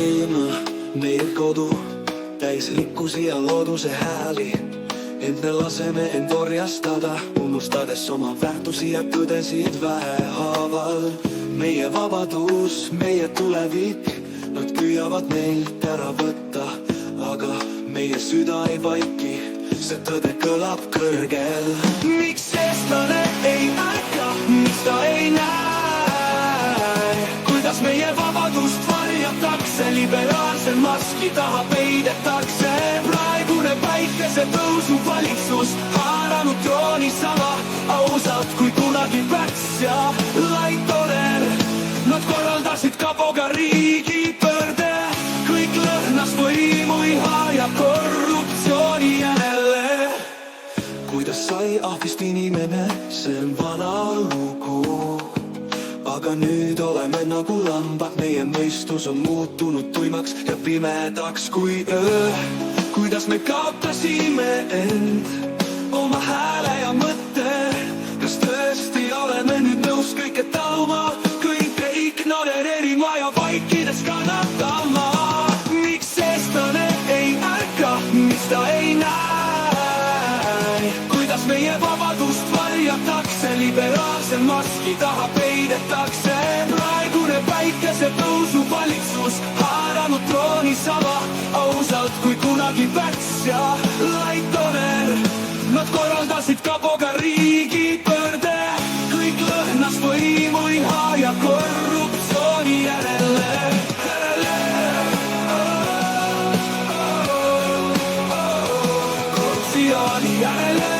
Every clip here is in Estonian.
ilma, meie kodu, täis rikkusi ja looduse hääli. Ent me laseme end orjastada, unustades oma väärtusi ja tõdesid vähehaaval. Meie vabadus, meie tulevik, nad püüavad meilt ära võtta, aga meie süda ei vaiki, see tõde kõlab kõrgel. Miks eestlane ei ärka, miks ta ei näe, kuidas meie vabadust varjatakse, liberaalse maski taha peidetakse. Praegune päikesetõusu valitsus haaranud trooni sama ausalt kui kunagi Päts ja Laitonen. Nad korraldasid kapoga riigipöörde, kõik lõhnas võimu iha ja korruptsiooni järele. Kuidas sai ahvist inimene, see on vana lugu, aga nüüd oleme nagu lambad, meie mõistus on muutunud tuimaks ja pimedaks kui öö. Kuidas me kaotasime end, oma hääle ja mõtte, kas tõesti oleme nüüd nõus kõike taluma, kõike ignoreerima ja vaikides kannatama? Miks eestlane ei ärka, miks ta ei näe, kuidas meie vabadust varjatakse, liberaalse maski taha peidetakse. Praegune päikesetõusu valitsus haaranud trooni sama ausalt kui kunagi Päts ja Laitonen. Nad korraldasid kapoga riigipöörde, kõik lõhnas võimu iha ja korruptsiooni järele. Korruptsiooni järele.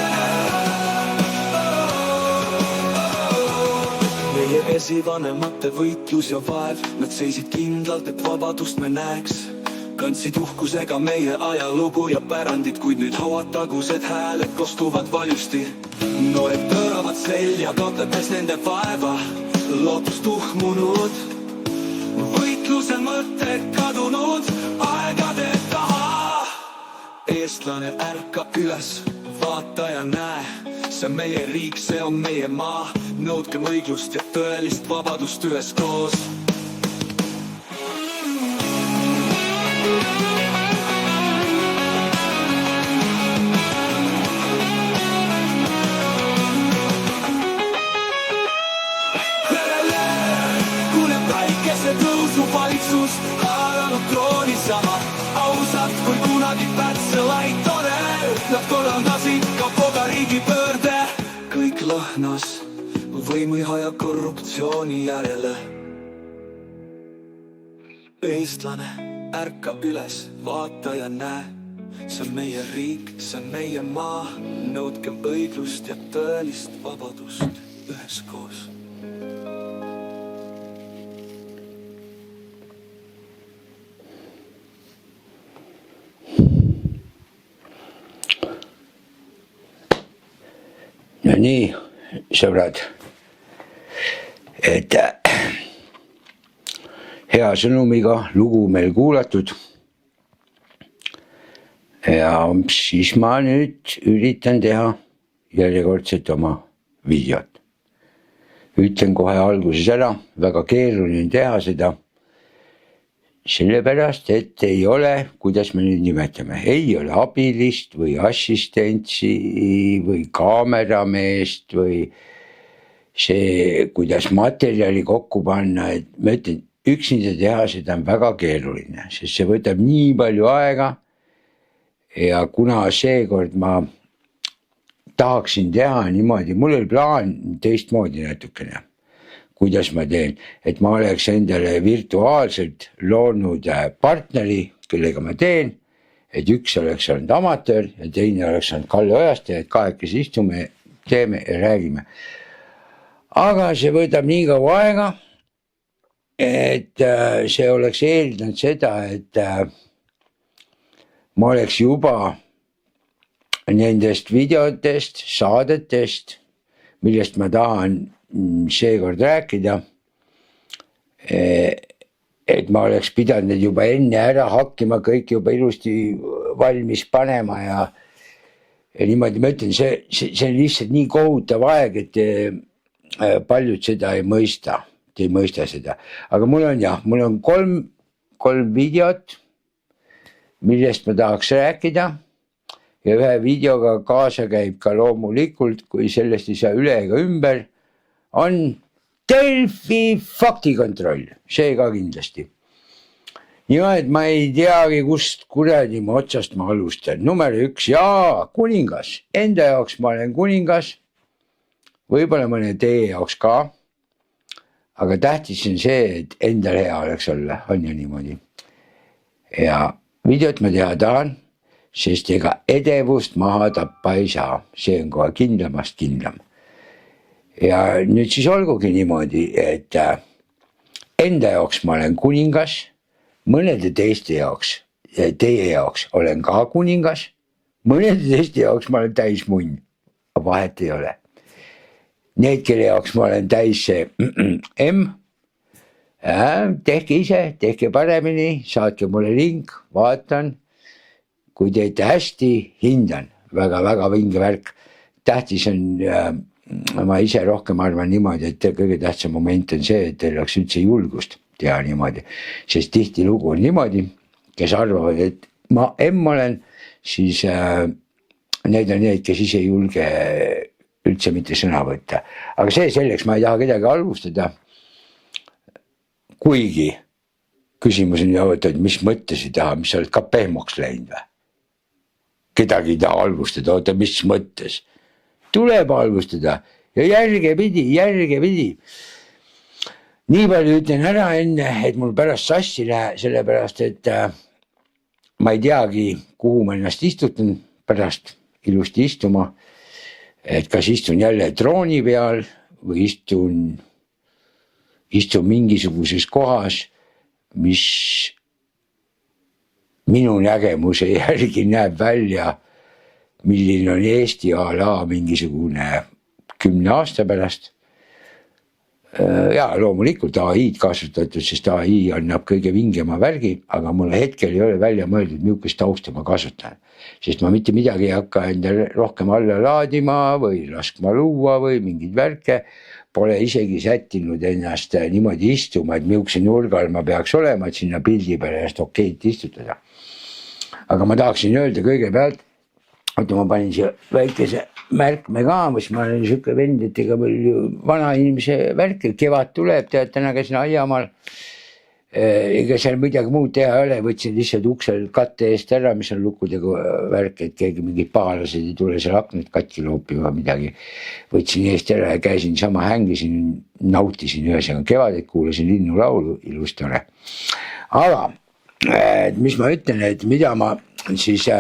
Meie esivanemate võitlus ja vaev, nad seisid kindlalt, et vabadust me näeks. Kandsid uhkusega meie ajalugu ja pärandid, kuid nüüd hauatagused hääled kostuvad valjusti. Noored pööravad selja, kaotades nende vaeva, lootust uhmunud, võitluse mõte kadunud aegade taha. Eestlane ärkab üles, vaata ja näe, see on meie riik, see on meie maa. Nõudkem õiglust ja tõelist vabadust üheskoos. Tõusu valitsus haaranud trooni sama ausalt kui kunagi Päts ja Laitonen. Nad korraldasid kapoga riigipöörde, kõik lõhnas võimu iha ja korruptsiooni järele. Eestlane ärkab üles, vaata ja näe, see on meie riik, see on meie maa. Nõudkem õiglust ja tõelist vabadust üheskoos. No nii, sõbrad, et hea sõnumiga lugu meil kuulatud ja siis ma nüüd üritan teha järjekordselt oma videot. Ütlen kohe alguses ära, väga keeruline teha seda, sellepärast, et ei ole, kuidas me nüüd nimetame, ei ole abilist või assistentsi või kaamerameest või see, kuidas materjali kokku panna, et ma ütlen, üksinda teha seda on väga keeruline, sest see võtab nii palju aega ja kuna seekord ma tahaksin teha niimoodi, mul oli plaan teistmoodi natukene, kuidas ma teen, et ma oleks endale virtuaalselt loonud partneri, kellega ma teen, et üks oleks olnud amatöör ja teine oleks olnud Kalle Ojaste, et kahekesi istume, teeme ja räägime. Aga see võtab nii kaua aega, et see oleks eeldanud seda, et ma oleks juba nendest videotest, saadetest, millest ma tahan seekord rääkida, et ma oleks pidanud juba enne ära hakkima, kõik juba ilusti valmis panema ja niimoodi ma ütlen, see on lihtsalt nii kohutav aeg, et paljud seda ei mõista, te ei mõista seda. Aga mul on 3 3 videot, millest ma tahaks rääkida. Ja ühe videoga kaasa käib ka loomulikult, kui sellest ei saa üle ega ümber, on Delfi faktikontroll, see ka kindlasti. Niimoodi, et ma ei teagi, kust kuradi ma otsast ma alustan. Number 1, jaa, kuningas. Enda jaoks ma olen kuningas, võib-olla mõne teie jaoks ka, aga tähtis on see, et endal hea oleks olla, on ju niimoodi. Ja videot ma teha tahan, sest ega edevust maha tappa ei saa, see on kohe kindlamast kindlam. Ja nüüd siis olgugi niimoodi, et enda jaoks ma olen kuningas, mõnede teiste jaoks, teie jaoks olen ka kuningas, mõnede teiste jaoks ma olen täis munn, vahet ei ole. Need, kelle jaoks ma olen täis see M, tehke ise, tehke paremini, saatke mulle link, vaatan, kui teete hästi, hindan, väga vinge värk. Tähtis on, ma ise rohkem arvan niimoodi, et kõige tähtsam moment on see, et teil oleks üldse julgust teha niimoodi. Sest tihti lugu on niimoodi, kes arvavad, et ma M olen, siis need on need, kes ise ei julge üldse mitte sõna võtta. Aga see selleks, ma ei taha kedagi halvustada. Kuigi küsimus on jõuda, et mis mõttes ei taha, mis sa oled ka pehmoks läinud või? Kedagi ei taha halvustada, oota, mis mõttes? Tuleb halvustada ja järge pidi. Nii palju ütlen ära enne, et mul pärast sassi lähe, sellepärast, et ma ei teagi, kuhu ma ennast istutan pärast ilusti istuma. Et kas istun jälle trooni peal või istun mingisuguses kohas, mis minu nägemuse järgi näeb välja, milline on Eesti ala mingisugune 10 aasta pärast. Ja loomulikult AI-d kasutatud, sest AI annab kõige vingema värgi, aga mulle hetkel ei ole välja mõeldud, milline tausta ma kasutan. Sest ma mitte midagi ei hakka enda rohkem alla laadima või laskma luua või mingid värke. Pole isegi sättinud ennast niimoodi istuma, et milline nurgal ma peaks olema, et sinna pildi peale ennast okeilt istutada. Aga ma tahaksin öelda kõigepealt, et ma panin siia väikese märkme ka, mis ma olen siuke vend, et ega palju vana inimese värk, kevad tuleb, tead, täna käisin aiamaal. Ega seal midagi muud teha ei ole, võtsin lihtsalt uksel katte eest ära, mis on lukkudega värk, et keegi mingid pahalased ei tule seal aknad katki loopima midagi. Võtsin eest ära ja käisin sama hängisin, nautisin ühesega kevadet, kuulasin linnu laulu, ilus tore. Aga mis ma ütlen, et mida ma siis,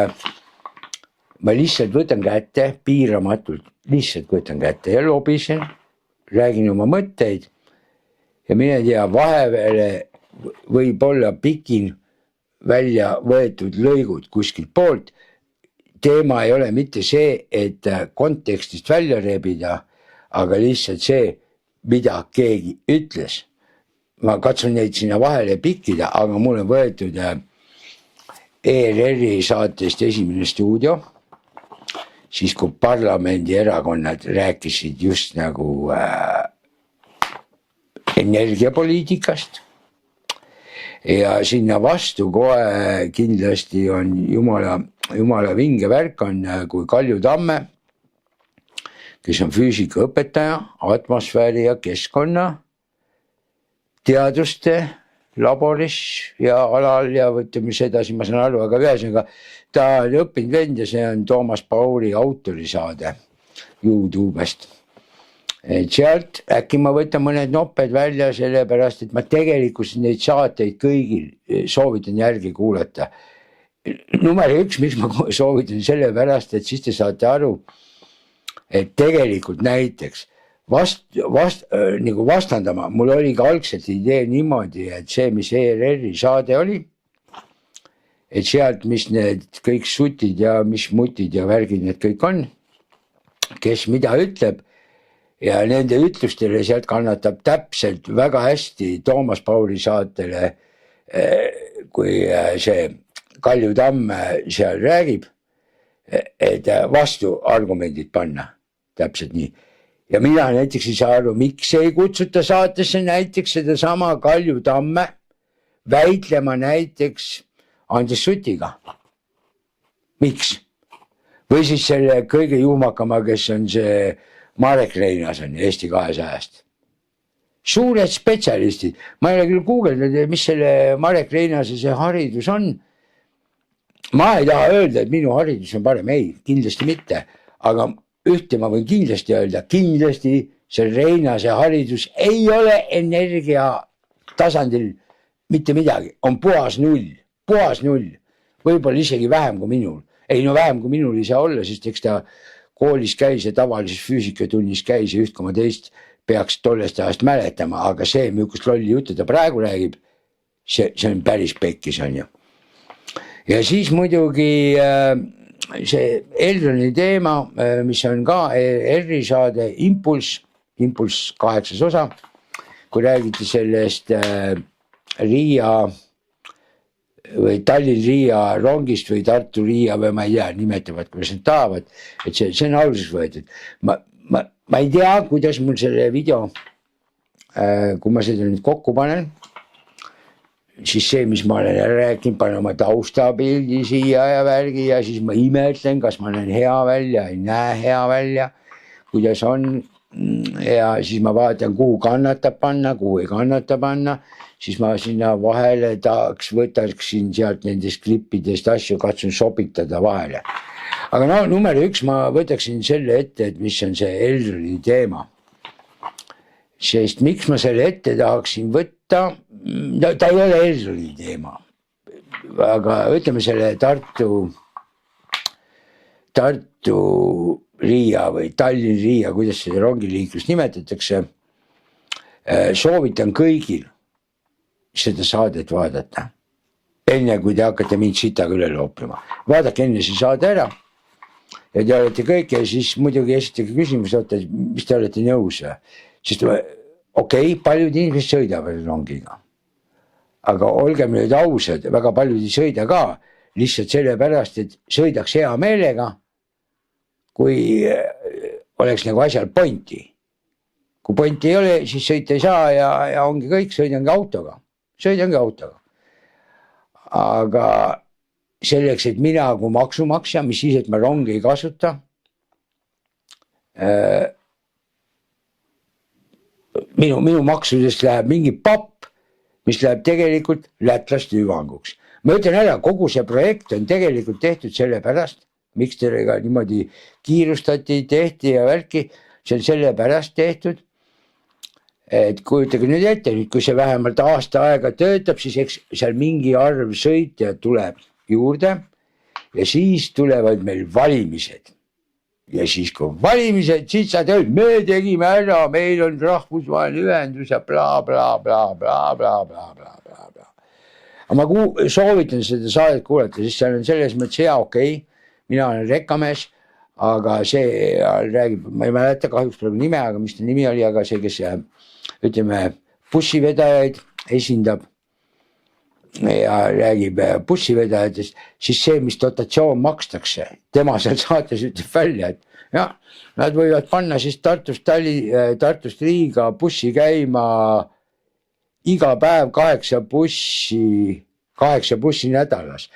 ma lihtsalt võtan kätte, piiramatult, lihtsalt võtan kätte ja lobisen, räägin oma mõtteid ja mine tea, vahepeale võib olla pikin välja võetud lõigud kuskilt poolt. Teema ei ole mitte see, et kontekstist välja rebida, aga lihtsalt see, mida keegi ütles. Ma katsun neid sinna vahele pikkida, aga mul on võetud ERR-i saatest esimene stuudio, siis kui parlamendierakonnad rääkisid just nagu energiapoliitikast. Ja sinna vastu kohe kindlasti on jumala vinge värk on, kui Kalju Tamme, kes on füüsikaõpetaja, atmosfääri ja keskkonna teaduste laboris ja alal ja võtame sedasi, ma saan aru, aga ühesõnaga ta on õppinud vend ja see on Toomas Pauli autorisaade YouTubest. Et sealt äkki ma võtan mõned nopped välja sellepärast, et ma tegelikult neid saateid kõigil soovitan järgi kuulata. Number 1, miks ma soovitan sellepärast, et siis te saate aru, et tegelikult näiteks nagu vastandama, mul oli ka algselt idee niimoodi, et see, mis ERR-i saade oli, et sealt, mis need kõik sutid ja mis mutid ja värgid need kõik on, kes mida ütleb, ja nende ütlustele sealt kannatab täpselt väga hästi Toomas Pauli saatele, kui see Kalju Tamm seal räägib, et vastu argumendid panna, täpselt nii. Ja mina näiteks ei saa aru, miks ei kutsuta saatesse näiteks seda sama Kalju Tamme väitlema näiteks Andres Sutiga. Miks? Või siis selle kõige juhmakama, kes on see Marek Reinason Eesti 200-st. Suured spetsialistid. Ma ei ole küll guugeldanud, mis selle Marek Reinase see haridus on. Ma ei taha öelda, et minu haridus on parem. Ei, kindlasti mitte. Aga ühte ma võin kindlasti öelda. Kindlasti see Reinase haridus ei ole energia tasandil mitte midagi. On puhas null. Puhas null. Võib-olla isegi vähem kui minul. Ei, no vähem kui minul ei saa olla, sest eks ta koolis käis ja tavalises füüsikatunnis käis ja 1,2 peaks tollest ajast mäletama, aga see, milline lolli juttu ta praegu räägib, see on päris pekkis, on ju. Ja siis muidugi see Elroni teema, mis on ka ERR-i saade Impulss 8. osa, kui räägiti sellest Riia või Tallinn-Riia rongist või Tartu-Riia või ma ei tea, nimetavad, kuidas nad tahavad, et see on alguses võetud. Ma ei tea, kuidas mul selle video, kui ma seda nüüd kokku panen, siis see, mis ma olen rääkinud, panen oma taustapildi siia ja värgi ja siis ma imetlen, kas ma näen hea välja, ei näe hea välja, kuidas on ja siis ma vaatan, kuhu kannatab panna, kuhu ei kannata panna, siis ma sinna vahele võtaksin sealt nendest klippidest asju, katsun sobitada vahele. Aga no number 1 ma võtaksin selle ette, et mis on see Elroni teema. Sest miks ma selle ette tahaksin võtta, no ta ei ole Elroni teema, aga ütleme selle Tartu-Riia või Tallinn-Riia, kuidas seda rongiliiklust nimetatakse, soovitan kõigil seda saadet vaadata. Enne kui te hakkate mind sitaga üle loopima. Vaadake enne see saade ära. Ja te olete kõik ja siis muidugi esitage küsimus, mis te olete nõus. Sest okei, paljud inimesed sõidavad rongiga. Aga olgem nüüd ausad, väga paljud ei sõida ka lihtsalt sellepärast, et sõidaks hea meelega, kui oleks nagu asjal pointi. Kui pointi ei ole, siis sõita ei saa ja ongi kõik, sõidangi autoga. Aga selleks, et mina kui maksumaksja, mis siis, et ma rongi ei kasuta, minu maksudest läheb mingi papp, mis läheb tegelikult lätlaste hüvanguks. Ma ütlen ära, kogu see projekt on tegelikult tehtud sellepärast, miks telega niimoodi kiirustati, tehti ja värki, see on sellepärast tehtud, et kujutage nüüd ette, kui see vähemalt aasta aega töötab, siis eks seal mingi arv sõitjad tuleb juurde ja siis tulevad meil valimised. Ja siis kui valimised, siis saad öelda, me tegime ära, meil on rahvusvaheline ühendus ja bla bla bla bla bla bla bla bla bla. Aga ma soovitan seda saadet kuulata, sest seal on selles mõttes hea, okei, mina olen rekkamees, aga see räägib, ma ei mäleta kahjuks praegu nime, aga mis ta nimi oli, aga see, kes ütleme bussivedajaid esindab ja räägib bussivedajatest, siis see, mis dotatsioon makstakse, tema seal saates ütleb välja, et jah, nad võivad panna siis Tartust Riiga bussi käima iga päev 8 bussi nädalas.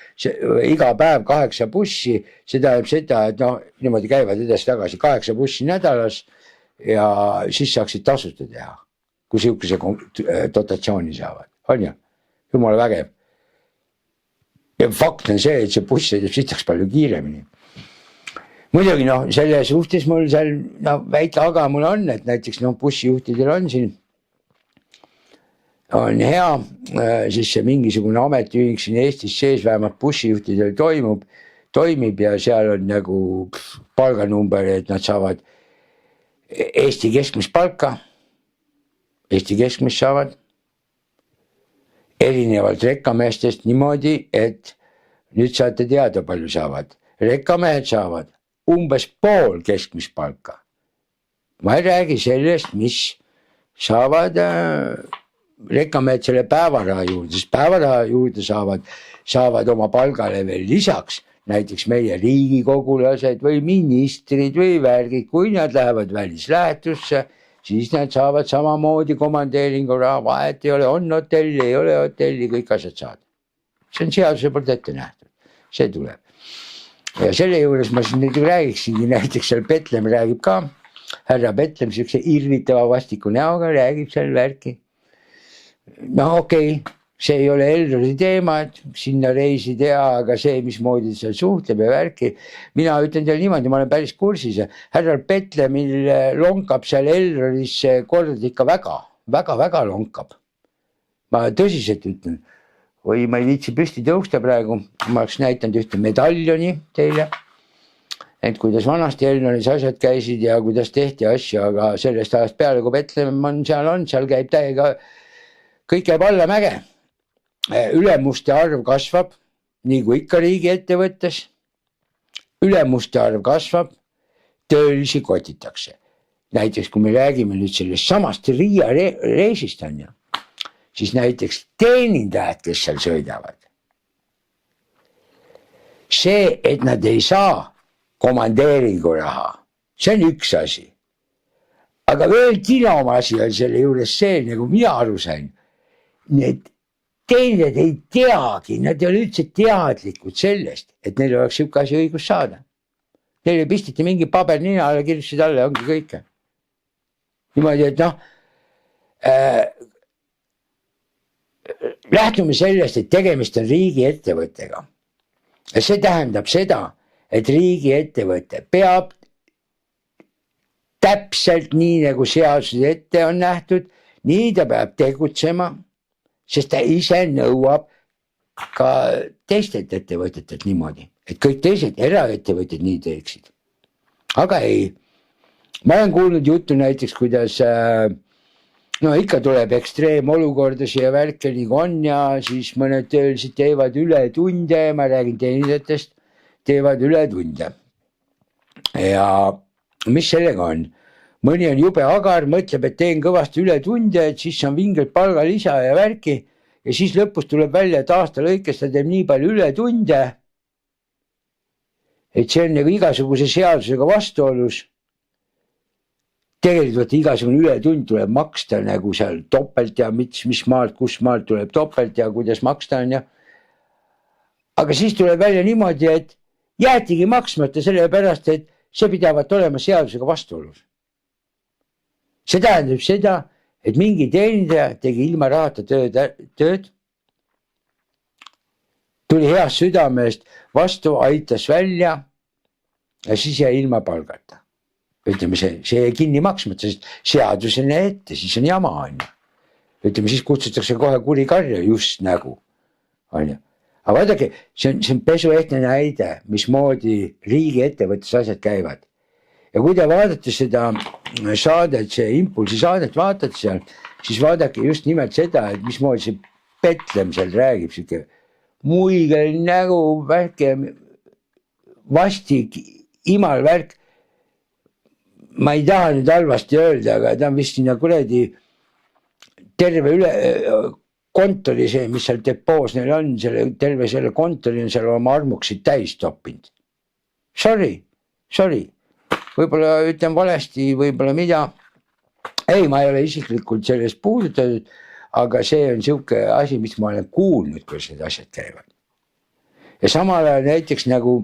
Iga päev 8 bussi, see tähendab seda, et noh, niimoodi käivad edasi tagasi 8 bussi nädalas ja siis saaksid tasuta teha, kui sihukese dotatsiooni saavad. On ju? Jumala vägev. Ja fakt on see, et see buss sõidab sitaks palju kiiremini. Muidugi noh, selle suhtes mul seal väike aga mul on, et näiteks bussijuhtidel on siin on hea, siis see mingisugune ametiühing siin Eestis sees vähemalt bussijuhtidel toimib ja seal on nagu palganumber, et nad saavad Eesti keskmist palka, Eesti keskmist saavad erinevalt rekkameestest niimoodi, et nüüd saate teada, palju saavad. Rekkamehed saavad umbes pool keskmist palka. Ma ei räägi sellest, mis saavad rekkamehed selle päevaraha juurde, sest päevaraha juurde saavad oma palgale veel lisaks näiteks meie riigikogulased või ministrid või värgid, kui nad lähevad välislähetusse, siis nad saavad samamoodi komandeeringu raha, vahet ei ole, on hotelli, ei ole hotelli, kõik asjad saada. See on seaduse poolt ette nähtud, see tuleb. Ja selle juures ma siin nüüd räägiksingi, näiteks seal Betlem räägib ka, härra Betlem siukse irvitava vastiku näoga räägib seal värki. No okei, see ei ole Elroni teema, et sinna reisi teha, aga see, mismoodi seal suhtleb ja värki. Mina ütlen teile niimoodi, ma olen päris kursis. Härral Betlemil lonkab seal Elronis kord ikka väga lonkab. Ma tõsiselt ütlen, või ma ei viitsi püsti tõusta praegu, ma oleks näitanud ühte medaljoni teile, et kuidas vanasti Elronis asjad käisid ja kuidas tehti asju, aga sellest ajast peale, kui Betlem on, seal käib täiega, kõik käib alla mäge. Ülemuste arv kasvab, nii kui ikka riigi ettevõttes. Ülemuste arv kasvab, töölisi kotitakse. Näiteks kui me räägime nüüd sellest samast Riia reisist on ju, siis näiteks teenindajad, kes seal sõidavad. See, et nad ei saa komandeeringu raha, see on üks asi. Aga veel kilom asi on selle juures see, nagu mina aru sain, need teenindajad ei teagi, nad ei ole üldse teadlikud sellest, et neil oleks siuke asi õigus saada. Neile pistiti mingi paber nina alla, kirjutasid alla, ongi kõike. Niimoodi, et lähtume sellest, et tegemist on riigi ettevõttega. Ja see tähendab seda, et riigi ettevõte peab täpselt nii, nagu seaduses ette on nähtud, nii ta peab tegutsema, sest ta ise nõuab ka teistelt ettevõtetelt niimoodi, et kõik teised eraettevõtted nii teeksid. Aga ei, ma olen kuulnud juttu näiteks, kuidas ikka tuleb ekstreemolukordasid ja värke nagu on ja siis mõned töölised teevad ületunde, ma räägin teenindajatest, teevad ületunde. Ja mis sellega on? Mõni on jube agar, mõtleb, et teen kõvasti ületunde, et siis on vingelt palgalisa ja värki ja siis lõpus tuleb välja, et aasta lõikes ta teeb nii palju ületunde, et see on nagu igasuguse seadusega vastuolus. Tegelikult igasugune ületund tuleb maksta nagu seal topelt ja mis maalt, kus maalt tuleb topelt ja kuidas maksta on ja. Aga siis tuleb välja niimoodi, et jäetigi maksmata sellepärast, et see pidavat olema seadusega vastuolus. See tähendab seda, et mingi teenindaja tegi ilma rahata tööd, tuli heast südamest vastu, aitas välja ja siis jäi ilma palgata. Ütleme, see jäi kinni maksmata, sest seadusene ette, siis on jama, on ju. Ütleme, siis kutsutakse kohe kurikarja just nagu, on ju. Aga vaadake, see on pesuehtne näide, mismoodi riigi ettevõttes asjad käivad. Ja kui te vaatate seda saadet, see Impulsi saadet vaatate seal, siis vaadake just nimelt seda, et mismoodi see Betlem seal räägib, siuke muigel nägu, värke, vastik, imal värk. Ma ei taha nüüd halvasti öelda, aga ta on vist sinna kuradi terve üle kontori see, mis seal depoos neil on, terve selle kontori on seal oma armuksid täis toppinud. Sorry. Võib-olla ütlen valesti, võib-olla mida. Ei, ma ei ole isiklikult sellest puudutatud, aga see on siuke asi, mis ma olen kuulnud, kuidas need asjad käivad. Ja samal ajal näiteks nagu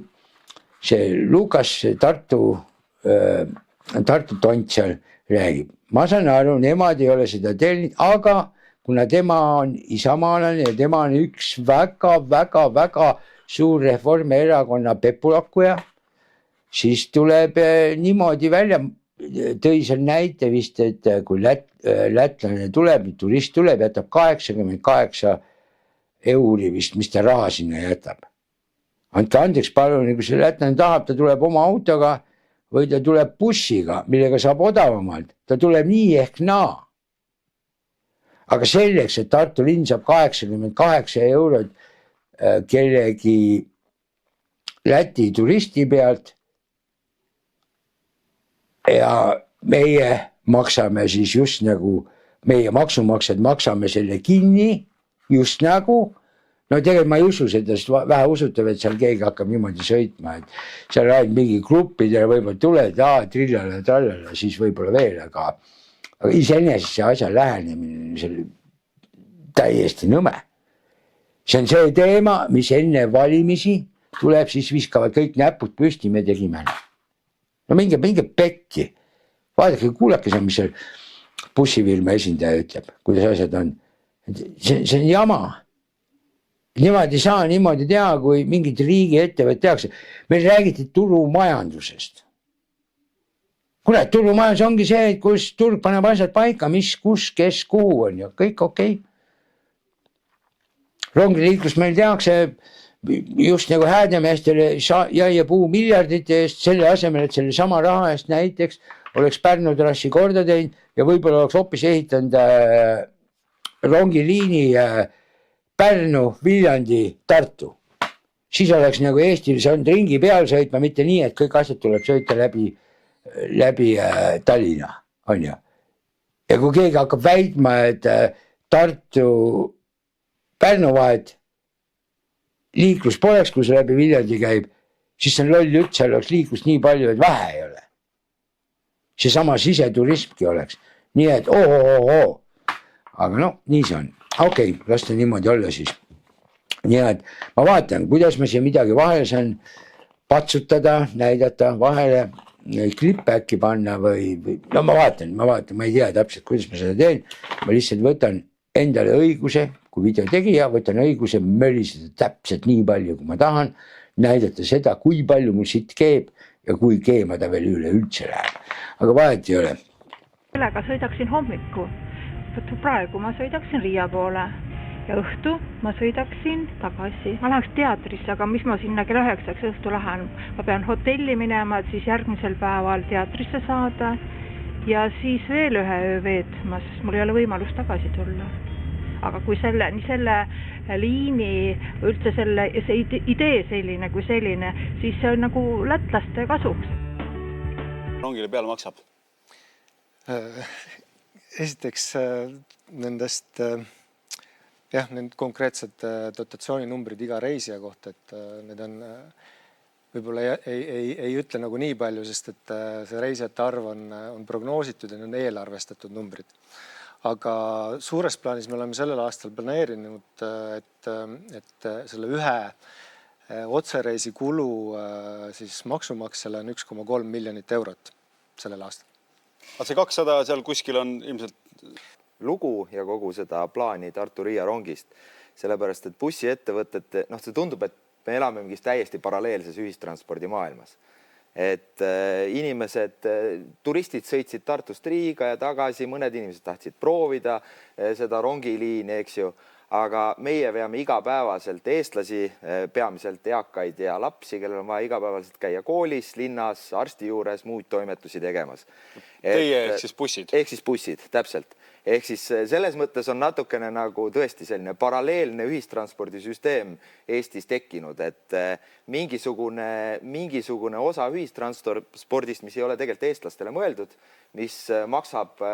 see Lukas Tartu tont seal räägib. Ma saan aru, nemad ei ole seda tellinud, aga kuna tema on isamaalane ja tema on üks väga suur Reformierakonna pepulakkuja, siis tuleb niimoodi välja, tõi seal näite vist, et kui lätlane tuleb, turist tuleb, jätab 88 euri vist, mis ta raha sinna jätab. Andke andeks palun, kui see lätlane tahab, ta tuleb oma autoga või ta tuleb bussiga, millega saab odavamalt. Ta tuleb nii ehk naa. Aga selleks, et Tartu linn saab 88 eurot kellegi Läti turisti pealt, ja meie maksame siis just nagu, meie maksumaksjad maksame selle kinni, just nagu, no tegelikult ma ei usu seda, sest vähe usutav, et seal keegi hakkab niimoodi sõitma, et seal ainult mingi gruppidele võib-olla tuled, trillale, siis võib-olla veel, aga iseenesest see asja lähenemine on seal täiesti nõme. See on see teema, mis enne valimisi tuleb, siis viskavad kõik näpud püsti, me tegime ära. No minge pekki. Vaadake, kuulake see, mis seal bussifirma esindaja ütleb, kuidas asjad on. See on jama. Niimoodi ei saa niimoodi teha, kui mingid riigiettevõtted tehakse. Meil räägiti turumajandusest. Kuule, turumajandus ongi see, et kus turg paneb asjad paika, mis, kus, kes, kuhu on ja kõik okei. Rongiliiklus meil tehakse just nagu Häädemeestele jaiepuu miljardite eest, selle asemel, et selle sama raha eest näiteks oleks Pärnu trassi korda teinud ja võib-olla oleks hoopis ehitanud rongiliini Pärnu, Viljandi, Tartu. Siis oleks nagu Eestil saanud ringi peal sõitma, mitte nii, et kõik asjad tuleb sõita läbi Tallinna, on ju. Ja kui keegi hakkab väitma, et Tartu, Pärnu vahet liiklus poleks, kui see läbi Viljandi käib, siis see on loll jutt, seal oleks liiklust nii palju, et vähe ei ole. See sama siseturismki oleks. Nii et Aga no, nii see on. Okei, las ta niimoodi olla siis. Nii et ma vaatan, kuidas ma siia midagi vahele saan patsutada, näidata vahele, klippe äkki panna või no ma vaatan, ma ei tea täpselt, kuidas ma seda teen. Ma lihtsalt võtan endale õiguse, kui videotegija, võtan õiguse möliseda täpselt nii palju, kui ma tahan, näidata seda, kui palju mul siit keeb ja kui keema ta veel üleüldse läheb. Aga vahet ei ole. Sellega sõidaksin hommiku. Praegu ma sõidaksin Riia poole ja õhtu ma sõidaksin tagasi. Ma läheks teatrisse, aga mis ma sinna kella 9 õhtu lähen? Ma pean hotelli minema, et siis järgmisel päeval teatrisse saada ja siis veel ühe öö veetma, sest mul ei ole võimalust tagasi tulla. Aga kui selle liini, üldse see idee selline kui selline, siis see on nagu lätlaste kasuks. Rongile peale maksab? Esiteks nendest need konkreetsed dotatsiooninumbrid iga reisija kohta, et need on võib-olla ei ütle nagu nii palju, sest et see reisijate arv on prognoositud ja need on eelarvestatud numbrid. Aga suures plaanis me oleme sellel aastal planeerinud, et selle ühe otsereisi kulu siis maksumaksjale on 1,3 miljonit eurot sellel aastal. Aga see 200 seal kuskil on ilmselt lugu ja kogu seda plaani Tartu-Riia rongist, sellepärast, et bussiettevõtted, see tundub, et me elame mingis täiesti paralleelses ühistranspordi maailmas. Et inimesed, turistid sõitsid Tartust Riiga ja tagasi, mõned inimesed tahtsid proovida seda rongiliini, eks ju, aga meie veame igapäevaselt eestlasi, peamiselt eakaid ja lapsi, kellel on vaja igapäevaselt käia koolis, linnas, arsti juures, muud toimetusi tegemas. Teie ehk siis bussid? Ehk siis bussid, täpselt. Ehk siis selles mõttes on natukene nagu tõesti selline paralleelne ühistranspordisüsteem Eestis tekkinud, et mingisugune osa ühistranspordist, mis ei ole tegelikult eestlastele mõeldud, mis maksab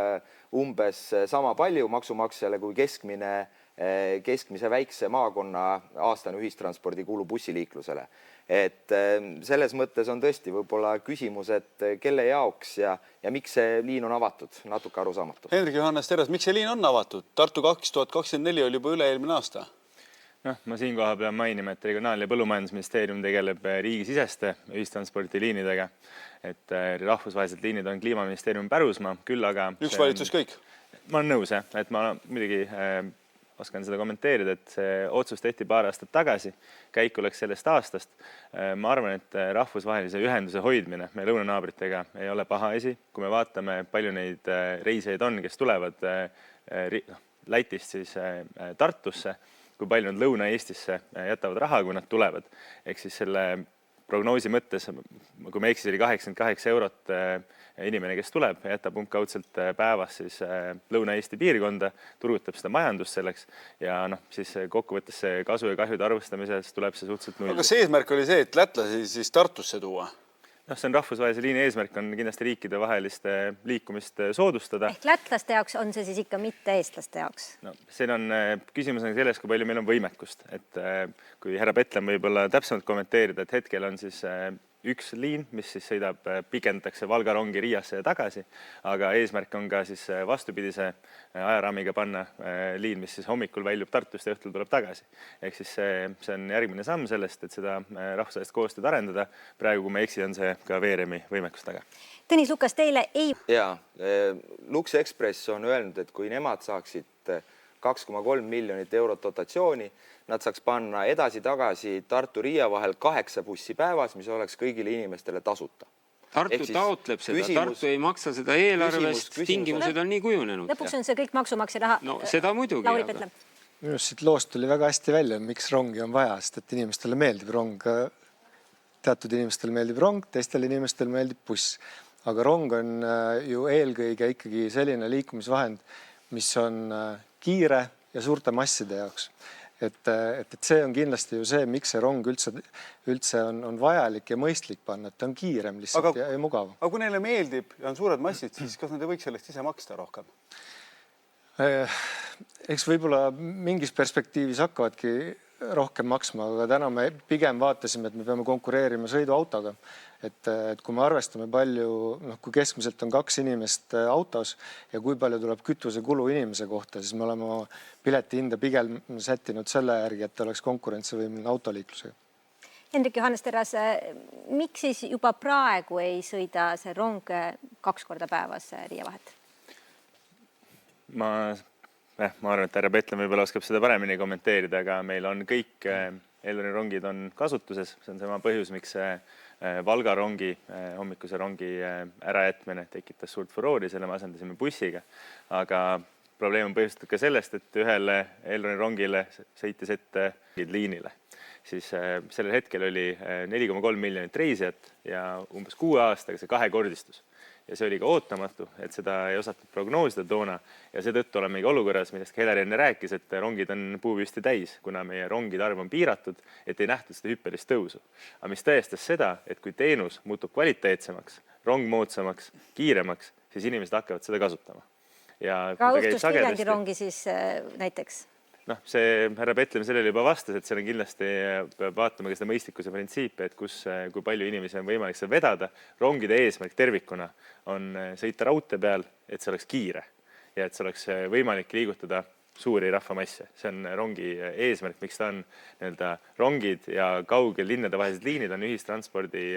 umbes sama palju maksumaksjale kui keskmise väikse maakonna aastane ühistranspordi kulu bussiliiklusele. Et selles mõttes on tõesti võib-olla küsimus, et kelle jaoks ja miks see liin on avatud, natuke arusaamatu. Hendrik Johannes, terves, miks see liin on avatud? Tartu 2024 oli juba üle-eelmine aasta. Ma siin koha pean mainima, et Regionaal- ja Põllumajandusministeerium tegeleb riigisiseste ühistranspordiliinidega. Et rahvusvahelised liinid on Kliimaministeeriumi pärusmaa, küll aga... Üks valitsus kõik? Ma olen nõus, et ma muidugi oskan seda kommenteerida, et see otsus tehti paar aastat tagasi, käik oleks sellest aastast. Ma arvan, et rahvusvahelise ühenduse hoidmine meie lõunanaabritega ei ole paha asi. Kui me vaatame, palju neid reisijaid on, kes tulevad Lätist siis Tartusse, kui palju nad Lõuna-Eestisse jätavad raha, kui nad tulevad. Ehk siis selle prognoosi mõttes, kui me eksis, oli 88 eurot inimene, kes tuleb, jätab umbkaudselt päevas siis Lõuna-Eesti piirkonda, turgutab seda majandust selleks ja siis kokkuvõttes see kasu ja kahjude arvustamises tuleb see suhteliselt null. Aga see eesmärk oli see, et lätlasi siis Tartusse tuua? See on rahvusvahelise liini eesmärk on kindlasti riikide vaheliste liikumist soodustada. Ehk lätlaste jaoks on see siis ikka mitte eestlaste jaoks? Siin on küsimus selles, kui palju meil on võimekust. Et kui härra Petlem võib-olla täpsemalt kommenteerida, et hetkel on siis üks liin, mis siis sõidab, pikendatakse Valga rongi Riiasse ja tagasi, aga eesmärk on ka siis vastupidise ajaraamiga panna liin, mis siis hommikul väljub Tartust ja õhtul tuleb tagasi. Ehk siis see on järgmine samm sellest, et seda rahvusvahelist koostööd arendada. Praegu, kui ma eksi, on see ka VRM-i võimekus taga. Tõnis Lukas, teile ei... Jaa, Lux Express on öelnud, et kui nemad saaksid 2,3 miljonit eurot dotatsiooni, nad saaks panna edasi-tagasi Tartu-Riia vahel 8 bussi päevas, mis oleks kõigile inimestele tasuta. Tartu taotleb seda, Tartu ei maksa seda eelarvest, tingimused on nii kujunenud. Lõpuks on see kõik maksumaksja raha. No seda muidugi. Lauri Petlem. Minust siit loost tuli väga hästi välja, miks rongi on vaja, sest et inimestele meeldib rong. Teatud inimestele meeldib rong, teistele inimestele meeldib buss. Aga rong on ju eelkõige ikkagi selline liikumisvahend, mis on kiire ja suurte masside jaoks. Et see on kindlasti ju see, miks see rong üldse on vajalik ja mõistlik panna, et ta on kiirem lihtsalt ja mugav. Aga kui neile meeldib ja on suured massid, siis kas nad ei võiks sellest ise maksta rohkem? Eks võib-olla mingis perspektiivis hakkavadki rohkem maksma, aga täna me pigem vaatasime, et me peame konkureerima sõiduautoga. Et kui me arvestame palju, kui keskmiselt on 2 inimest autos ja kui palju tuleb kütuse kulu inimese kohta, siis me oleme pileti hinda pigem sättinud selle järgi, et oleks konkurentsivõimeline autoliiklusega. Hendrik Johannes Terras, miks siis juba praegu ei sõida see rong 2 korda päevas Riia vahet? Ma arvan, et härra Petlem võib-olla oskab seda paremini kommenteerida, aga meil on kõik Elroni rongid on kasutuses. See on sama põhjus, miks Valga rongi, hommikuse rongi ärajätmine tekitas suurt furoori, selle me asendasime bussiga. Aga probleem on põhjustatud ka sellest, et ühele Elroni rongile sõitis ette liinile. Siis sellel hetkel oli 4,3 miljonit reisijat ja umbes 6 aastaga see 2-kordistus. Ja see oli ka ootamatu, et seda ei osatud prognoosida toona ja seetõttu olemegi olukorras, millest Hedari enne rääkis, et rongid on puupüsti täis, kuna meie rongide arv on piiratud, et ei nähtud seda hüppelist tõusu. Aga mis tõestas seda, et kui teenus muutub kvaliteetsemaks, rong moodsamaks, kiiremaks, siis inimesed hakkavad seda kasutama. Ja ka õhtust Viljandi rongi siis näiteks? See härra Petlem sellele juba vastas, et seal on kindlasti peab vaatama ka seda mõistlikkuse printsiipi, et kui palju inimesi on võimalik seal vedada. Rongide eesmärk tervikuna on sõita raudtee peal, et see oleks kiire ja et see oleks võimalik liigutada suuri rahvamasse. See on rongi eesmärk, miks ta on rongid ja kaugel linnade vahelised liinid on ühistranspordi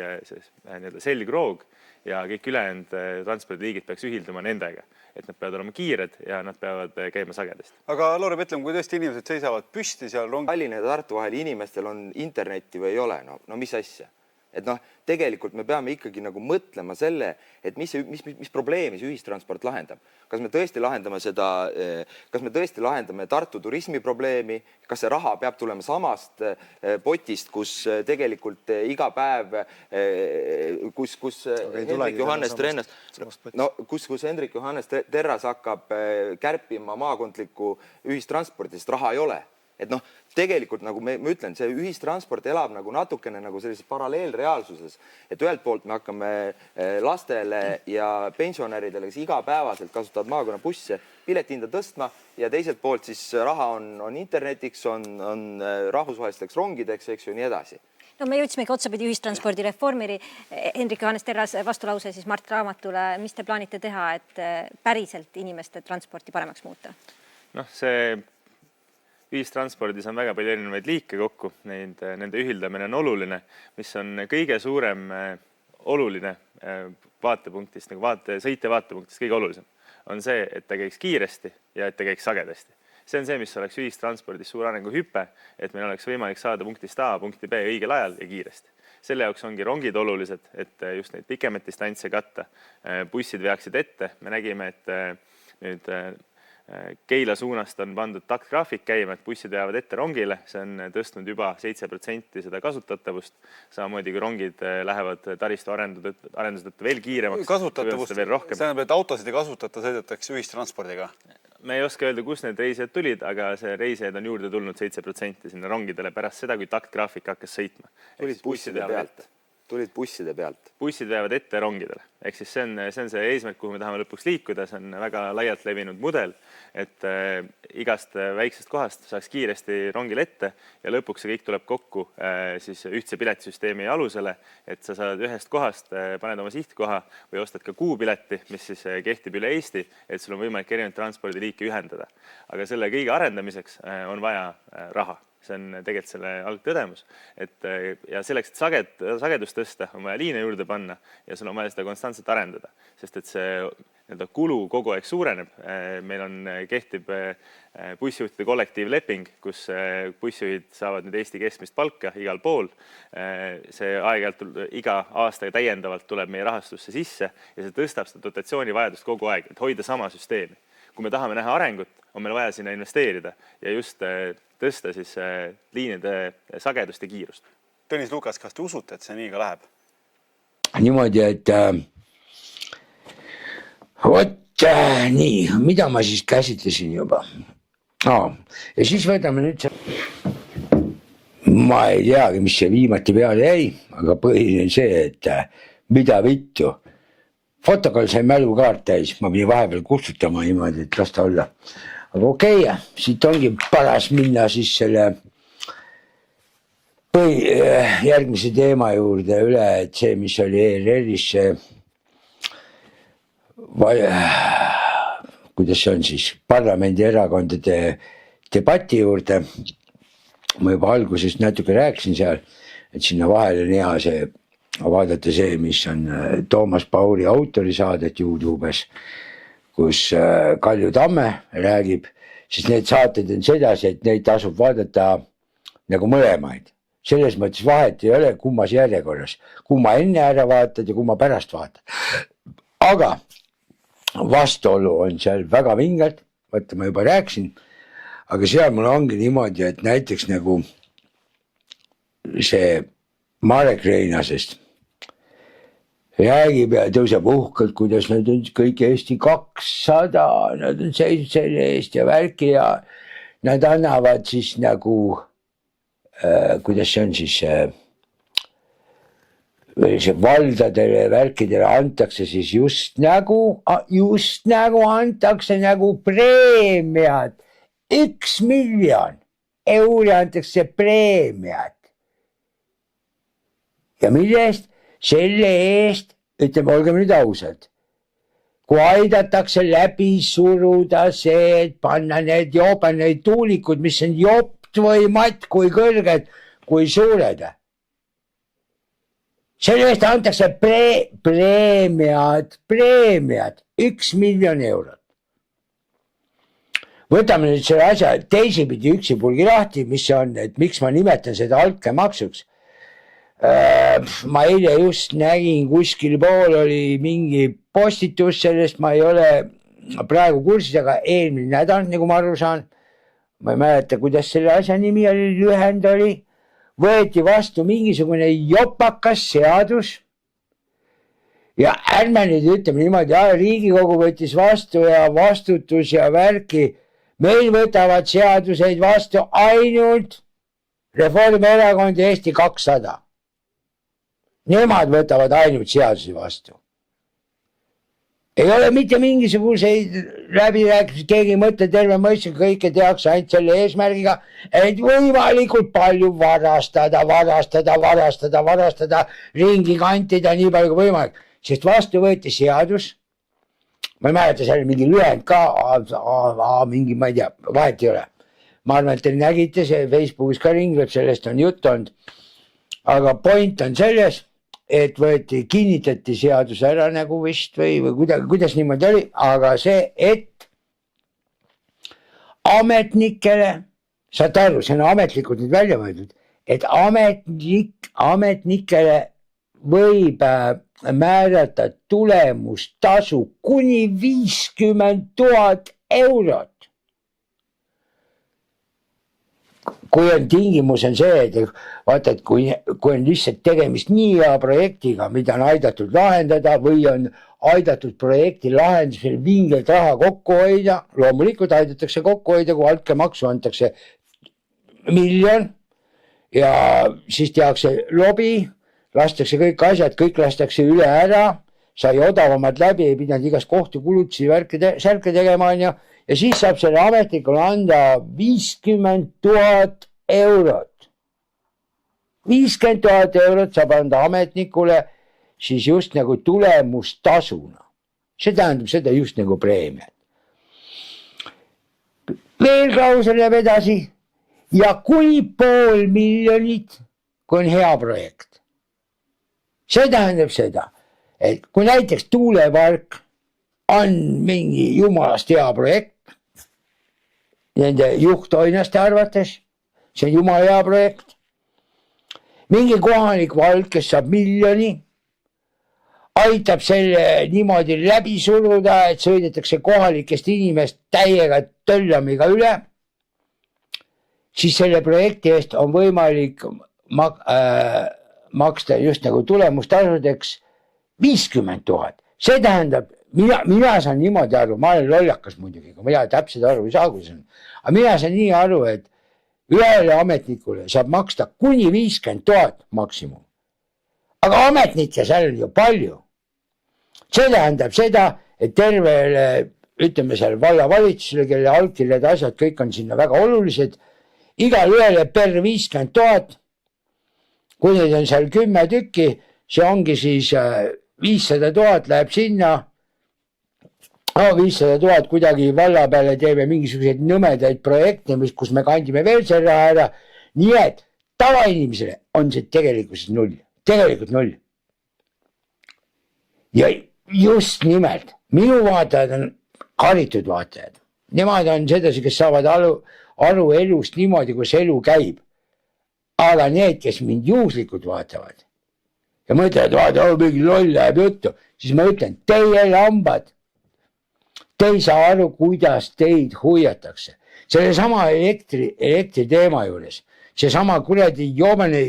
selgroog ja kõik ülejäänud transpordiliigid peaks ühilduma nendega. Et nad peavad olema kiired ja nad peavad käima sagedasti. Aga Lauri Petlem, kui tõesti inimesed seisavad püsti seal rongi... Tallinna ja Tartu vahel inimestel on internetti või ei ole, no mis asja? Et tegelikult me peame ikkagi nagu mõtlema selle, et mis probleemi see ühistransport lahendab. Kas me tõesti lahendame Tartu turismi probleemi, kas see raha peab tulema samast potist, kus tegelikult iga päev, kus Hendrik Johannes Terras hakkab kärpima maakondlikku ühistransporti, sest raha ei ole. Et tegelikult, nagu ma ütlen, see ühistransport elab nagu natukene nagu sellises paralleelreaalsuses, et ühelt poolt me hakkame lastele ja pensionäridele, kes igapäevaselt kasutavad maakonna busse, piletihinda tõstma ja teiselt poolt siis raha on internetiks, on rahvusvahelisteks rongideks, eks ju, nii edasi. No me jõudsimegi otsapidi ühistranspordi reformiri. Hendrik Johannes Terras, vastulause siis Mart Raamatule. Mis te plaanite teha, et päriselt inimeste transporti paremaks muuta? See ühistranspordis on väga palju erinevaid liike kokku, nende ühildamine on oluline, mis on kõige suurem oluline vaatepunktist, sõitja vaatepunktist kõige olulisem, on see, et ta käiks kiiresti ja et ta käiks sagedasti. See on see, mis oleks ühistranspordis suur arengu hüpe, et meil oleks võimalik saada punktist A punkti B õigel ajal ja kiiresti. Selle jaoks ongi rongid olulised, et just neid pikemat distantse katta. Bussid veaksid ette. Me nägime, et nüüd Keila suunast on pandud taktgraafik käima, et bussid veavad ette rongile. See on tõstnud juba 7% seda kasutatavust. Samamoodi kui rongid lähevad taristu arendustööta veel kiiremaks. Kasutatavust, tähendab, et autosid ei kasutata, sõidetakse ühistranspordiga? Me ei oska öelda, kus need reisijad tulid, aga see reisijaid on juurde tulnud 7% sinna rongidele pärast seda, kui taktgraafik hakkas sõitma. Tulid tulid busside pealt. Bussid veavad ette rongidele. Ehk siis see on see eesmärk, kuhu me tahame lõpuks liikuda. See on väga laialt levinud mudel, et igast väiksest kohast saaks kiiresti rongile ette ja lõpuks see kõik tuleb kokku siis ühtse piletisüsteemi alusele, et sa saad ühest kohast, paned oma sihtkoha või ostad ka kuupileti, mis siis kehtib üle Eesti, et sul on võimalik erinevaid transpordiliike ühendada. Aga selle kõige arendamiseks on vaja raha. See on tegelikult selle algtõdemus. Ja selleks, et sagedust tõsta, on vaja liine juurde panna ja sul on vaja seda konstantselt arendada, sest et see kulu kogu aeg suureneb. Meil kehtib bussijuhtide kollektiivleping, kus bussijuhid saavad nüüd Eesti keskmist palka igal pool. See aeg-ajalt iga aastaga täiendavalt tuleb meie rahastusse sisse ja see tõstab seda dotatsiooni vajadust kogu aeg, et hoida sama süsteemi. Kui me tahame näha arengut, on meil vaja sinna investeerida ja just tõsta siis liinide sagedust ja kiirust. Tõnis Lukas, kas te usute, et see nii ka läheb? Niimoodi, et nii, mida ma siis käsitlesin juba? Ja siis võtame nüüd ma ei teagi, mis see viimati peale jäi, aga põhiline see, et mida vittu. Fotokall sai mälukaart täis, ma pidin vahepeal kustutama niimoodi, et las ta olla. Aga okei, siit ongi paras minna siis selle järgmise teema juurde üle, et see, mis oli ERR-is, kuidas see on siis, parlamendierakondade debati juurde. Ma juba algusest natuke rääkisin seal, et sinna vahele on hea see vaadata see, mis on Toomas Pauri autorisaadet YouTubes, kus Kalju Tamme räägib, siis need saated on sedasi, et neid tasub vaadata nagu mõlemaid. Selles mõttes vahet ei ole, kummas järjekorras, kumma enne ära vaatad ja kumma pärast vaatad. Aga vastuolu on seal väga vingad, võtta ma juba rääkisin, aga seal mul ongi niimoodi, et näiteks nagu see Marek Reinasest räägib ja tõuseb uhkelt, kuidas nad on kõik Eesti 200, nad on seisnud selle eest ja värki ja nad annavad siis nagu, kuidas see on siis, valdadele värkidele antakse siis just nagu antakse nagu preemiad, 1 miljon euri antakse preemiad. Ja mille eest? Selle eest, ütleme, olgem nüüd ausad, kui aidatakse läbi suruda see, et panna need neid tuulikud, mis on jopt või matt, kui kõrged, kui suured. Selle eest antakse preemiad, 1 miljon eurot. Võtame nüüd selle asja teisipidi üksipulgi lahti, mis on, et miks ma nimetan seda altkäemaksuks. Ma eile just nägin, kuskil pool oli mingi postitus sellest, ma ei ole praegu kursis, aga eelmine nädal, nagu ma aru saan, ma ei mäleta, kuidas selle asja nimi oli, lühend oli, võeti vastu mingisugune jopakas seadus ja ärme nüüd ütleme niimoodi, Riigikogu võttis vastu ja vastutus ja värki, meil võtavad seaduseid vastu ainult Reformierakond ja Eesti 200. Nemad võtavad ainult seadusi vastu. Ei ole mitte mingisuguseid läbirääkimisi, keegi mõtle terve mõistus, kõike tehakse ainult selle eesmärgiga, et võimalikult palju varastada, ringi kantida nii palju kui võimalik. Sest vastu võeti seadus, ma ei mäleta, seal mingi lühend ka, mingi, ma ei tea, vahet ei ole. Ma arvan, et te nägite, see Facebookis ka ringleb, sellest on jutt olnud. Aga point on selles, et kinnitati seadus ära nagu vist või kuidas niimoodi oli, aga see, et ametnikele, saad aru, see on ametlikult nüüd välja mõeldud, et ametnikele võib määrata tulemustasu kuni 50 000 eurot. Kui on tingimus on see, et vaata, et kui on lihtsalt tegemist nii hea projektiga, mida on aidatud lahendada või on aidatud projekti lahendusel vingelt raha kokku hoida, loomulikult aidatakse kokku hoida, kui altkäemaksu antakse 1 miljon ja siis tehakse lobi, lastakse kõik asjad, kõik lastakse üle ära, sai odavamalt läbi, ei pidanud igast kohtu kulutusi särke tegema, on ju. Ja siis saab selle ametnikule anda 50 000 eurot. 50 000 eurot saab anda ametnikule siis just nagu tulemustasuna. See tähendab seda just nagu preemiat. Veel klausel jääb edasi ja kuni 500 000, kui on hea projekt. See tähendab seda, et kui näiteks tuulepark on mingi jumalast hea projekt, nende juhtoinaste arvates, see on jumala hea projekt, mingi kohalik vald, kes saab 1 000 000, aitab selle niimoodi läbi suruda, et sõidetakse kohalikest inimest täiega töllamiga üle, siis selle projekti eest on võimalik maksta just nagu tulemustasudeks 50 000. See tähendab, mina saan niimoodi aru, ma olen lollakas muidugi, kui mina täpselt aru ei saa, kui see on. Aga mina saan nii aru, et ühele ametnikule saab maksta kuni 50 000 maksimum. Aga ametnikke seal on ju palju. See tähendab seda, et tervele, ütleme seal vallavalitsusele, kelle allkirjad asjad, kõik on sinna väga olulised, igal ühele per 50 000, kui neid on seal 10 tükki, see ongi siis 500 000 läheb sinna, 500 000 kuidagi valla peale teeme mingisuguseid nõmedaid projekte, kus me kandime veel selle raha ära, nii et tavainimesele on see tegelikult 0. Tegelikult 0. Ja just nimelt, minu vaatajad on haritud vaatajad. Nemad on sedasi, kes saavad aru elust niimoodi, kus elu käib. Aga need, kes mind juhuslikult vaatavad ja mõtlevad, mingi loll läheb juttu, siis ma ütlen, teie lambad, te ei saa aru, kuidas teid huiatakse. Selle sama elektri teema juures, see sama kuradi joomene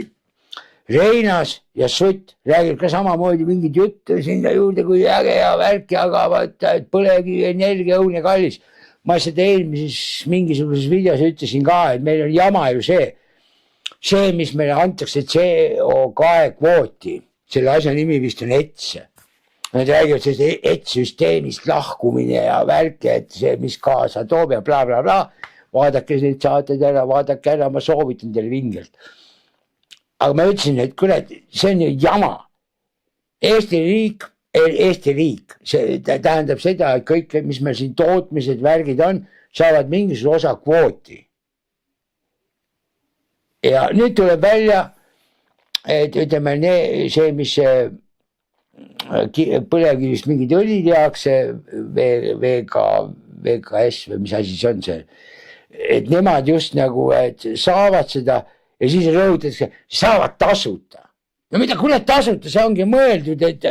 Reinas ja Sutt räägib ka samamoodi mingid juttu sinna juurde, kui äge ja värki, aga vaata, et põlevkivi energia õune kallis. Ma seda eelmises mingisuguses videos ütlesin ka, et meil on jama ju see, mis meile antakse CO2 kvooti, selle asja nimi vist on ETS. Nad räägivad sellest ETS-süsteemist lahkumine ja värki, et see, mis kaasa toob ja bla, bla, bla. Vaadake neid saated ära, vaadake ära, ma soovitan teile vingelt. Aga ma ütlesin, et kurat, see on ju jama. Eesti riik, see tähendab seda, et kõik, mis meil siin tootmised, värgid on, saavad mingisuguse osa kvooti. Ja nüüd tuleb välja, et ütleme, see, mis põlevkivist mingid õlid tehakse, VKS või mis asi see on see, et nemad just nagu et saavad seda ja siis rõhutatakse, saavad tasuta. No mida kuule tasuta, see ongi mõeldud, et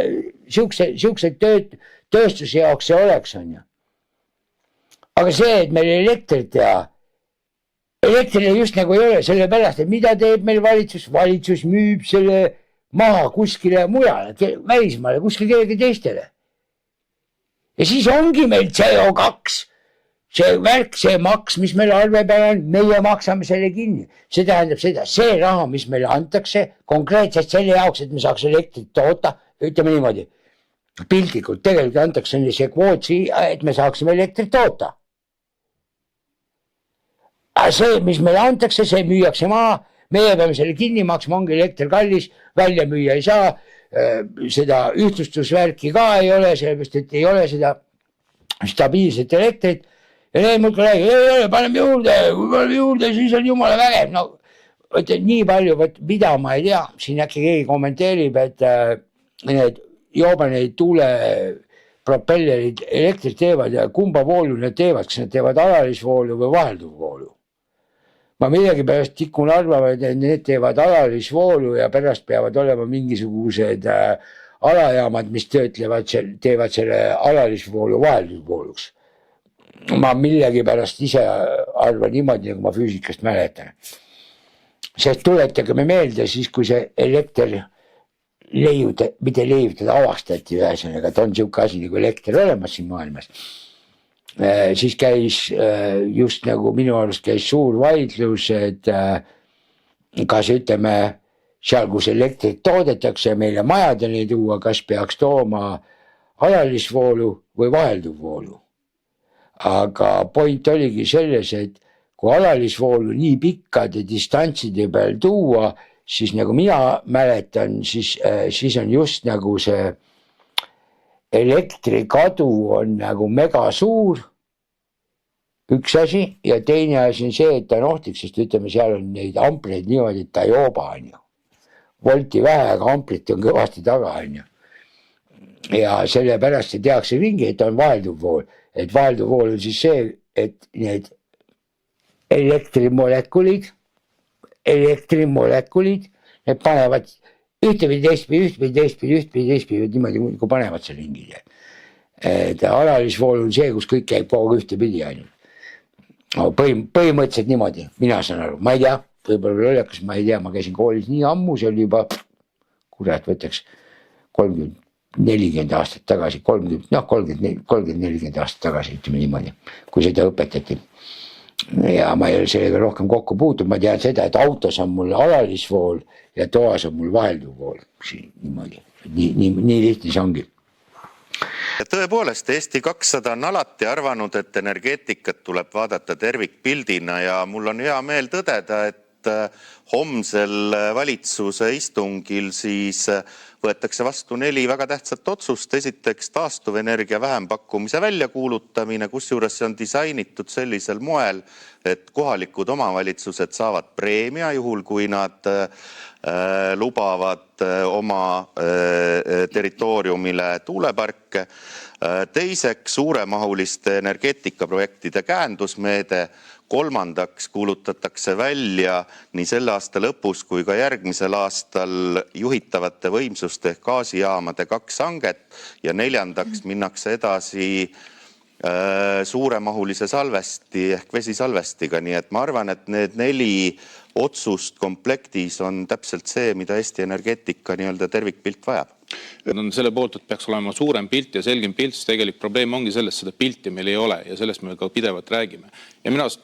siuksed tööstuse jaoks see oleks, on ju. Aga see, et meil elektrit teha, elektrile just nagu ei ole, selle pärast, et mida teeb meil valitsus? Valitsus müüb selle maha kuskile mujale, välismaale, kuskile kellegi teistele. Ja siis ongi meil CO2, see värk, see maks, mis meil arve peal on, meie maksame selle kinni. See tähendab seda, see raha, mis meile antakse, konkreetselt selle jaoks, et me saaks elektrit toota, ütleme niimoodi, piltlikult, tegelikult antakse see kvoot, et me saaksime elektrit toota. Aga see, mis meile antakse, see müüakse maha, meie peame selle kinni maksma, ongi elekter kallis, välja müüa ei saa, seda ühtlustusvärki ka ei ole, sellepärast, et ei ole seda stabiilset elektrit. Ja need muudkui räägid, paneme juurde, kui paneme juurde, siis on jumala vägev. No, nii palju, mida ma ei tea, siin äkki keegi kommenteerib, et need joobaneid tuulepropellerid elektrit teevad ja kumba voolu need teevad, kas nad teevad alalisvoolu või vahelduvvoolu. Ma midagi pärast tikun arvavad, et need teevad alalisvoolu ja pärast peavad olema mingisugused alajaamad, mis teevad selle alalisvoolu vahelduvvooluks. Ma millegi pärast ise arvan niimoodi, nagu ma füüsikast mäletan. Sest tuletage me meelde siis, kui see elekter avastati ühesõnaga, et on siuke asi nagu elekter olemas siin maailmas. Siis käis just nagu minu arust käis suur vaidlus, et kas ütleme seal, kus elektrit toodetakse, meile majadeni tuua, kas peaks tooma alalisvoolu või vahelduvvoolu. Aga point oligi selles, et kui alalisvoolu nii pikkade distantside peal tuua, siis nagu mina mäletan, siis on just nagu see elektrikadu on nagu mega suur, üks asi, ja teine asi on see, et ta on ohtlik, sest ütleme, seal on neid ampleid niimoodi, et ta jooba, on ju. Volti vähe, aga amplit on kõvasti taga, on ju. Ja sellepärast see tehakse ringi, et on vahelduvvool. Et vahelduvvool on siis see, et need elektrimolekulid, need panevad ühtepidi, teistpidi, niimoodi kui panevad see ringi. Et alalisvool on see, kus kõik käib kogu ühtepidi, on ju. No, põhimõtteliselt niimoodi, mina saan aru, ma ei tea, võib-olla loljakas, ma ei tea, ma käisin koolis nii ammu, see oli juba, kurat, võtaks 30-40 aastat tagasi, 30-40 aastat tagasi, ütleme niimoodi, kui seda õpetati. Ja ma ei ole sellega rohkem kokku puutud, ma tean seda, et autos on mul alalisvool ja toas on mul vahelduvvool, niimoodi, nii lihtne see ongi. Ja tõepoolest, Eesti 200 on alati arvanud, et energeetikat tuleb vaadata tervikpildina ja mul on hea meel tõdeda, et homsel valitsuse istungil siis võetakse vastu 4 väga tähtsat otsust. Esiteks taastuvenergia vähempakkumise väljakuulutamine, kusjuures see on disainitud sellisel moel, et kohalikud omavalitsused saavad preemia juhul, kui nad lubavad oma territooriumile tuuleparke. Teiseks suuremahuliste energeetikaprojektide käendusmeede. Kolmandaks kuulutatakse välja nii selle aasta lõpus kui ka järgmisel aastal juhitavate võimsuste ehk gaasijaamade 2 hanget ja neljandaks minnakse edasi suuremahulise salvesti ehk vesisalvestiga. Nii et ma arvan, et need 4 otsust komplektis on täpselt see, mida Eesti energeetika nii-öelda tervikpilt vajab. On selle poolt, et peaks olema suurem pilt ja selgem pilt, siis tegelik probleem ongi selles, seda pilti meil ei ole ja sellest me ka pidevalt räägime. Ja minu arust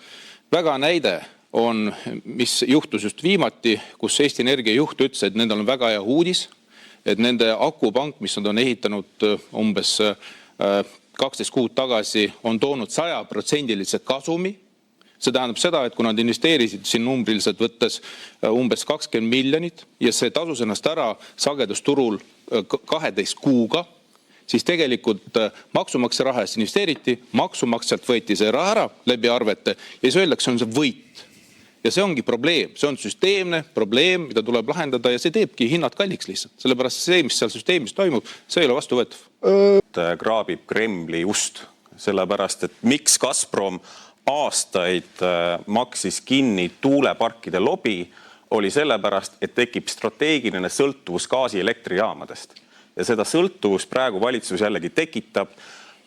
väga näide on, mis juhtus just viimati, kus Eesti Energia juht ütles, et nendel on väga hea uudis, et nende akupank, mis nad on ehitanud umbes 12 kuud tagasi, on toonud 100% kasumi. See tähendab seda, et kui nad investeerisid siin numbriliselt võttes umbes 20 miljonit ja see tasus ennast ära sagedusturul 12 kuuga, siis tegelikult maksumaksja raha eest investeeriti, maksumaksjalt võeti see raha ära läbi arvete ja siis öeldakse, on see võit. Ja see ongi probleem, see on süsteemne probleem, mida tuleb lahendada ja see teebki hinnad kalliks lihtsalt. Sellepärast see, mis seal süsteemis toimub, see ei ole vastuvõetav. Kraabib Kremli just, sellepärast, et miks Gazprom aastaid maksis kinni tuuleparkide lobi, oli sellepärast, et tekib strateegiline sõltuvus gaasi elektrijaamadest. Ja seda sõltuvus praegu valitsus jällegi tekitab,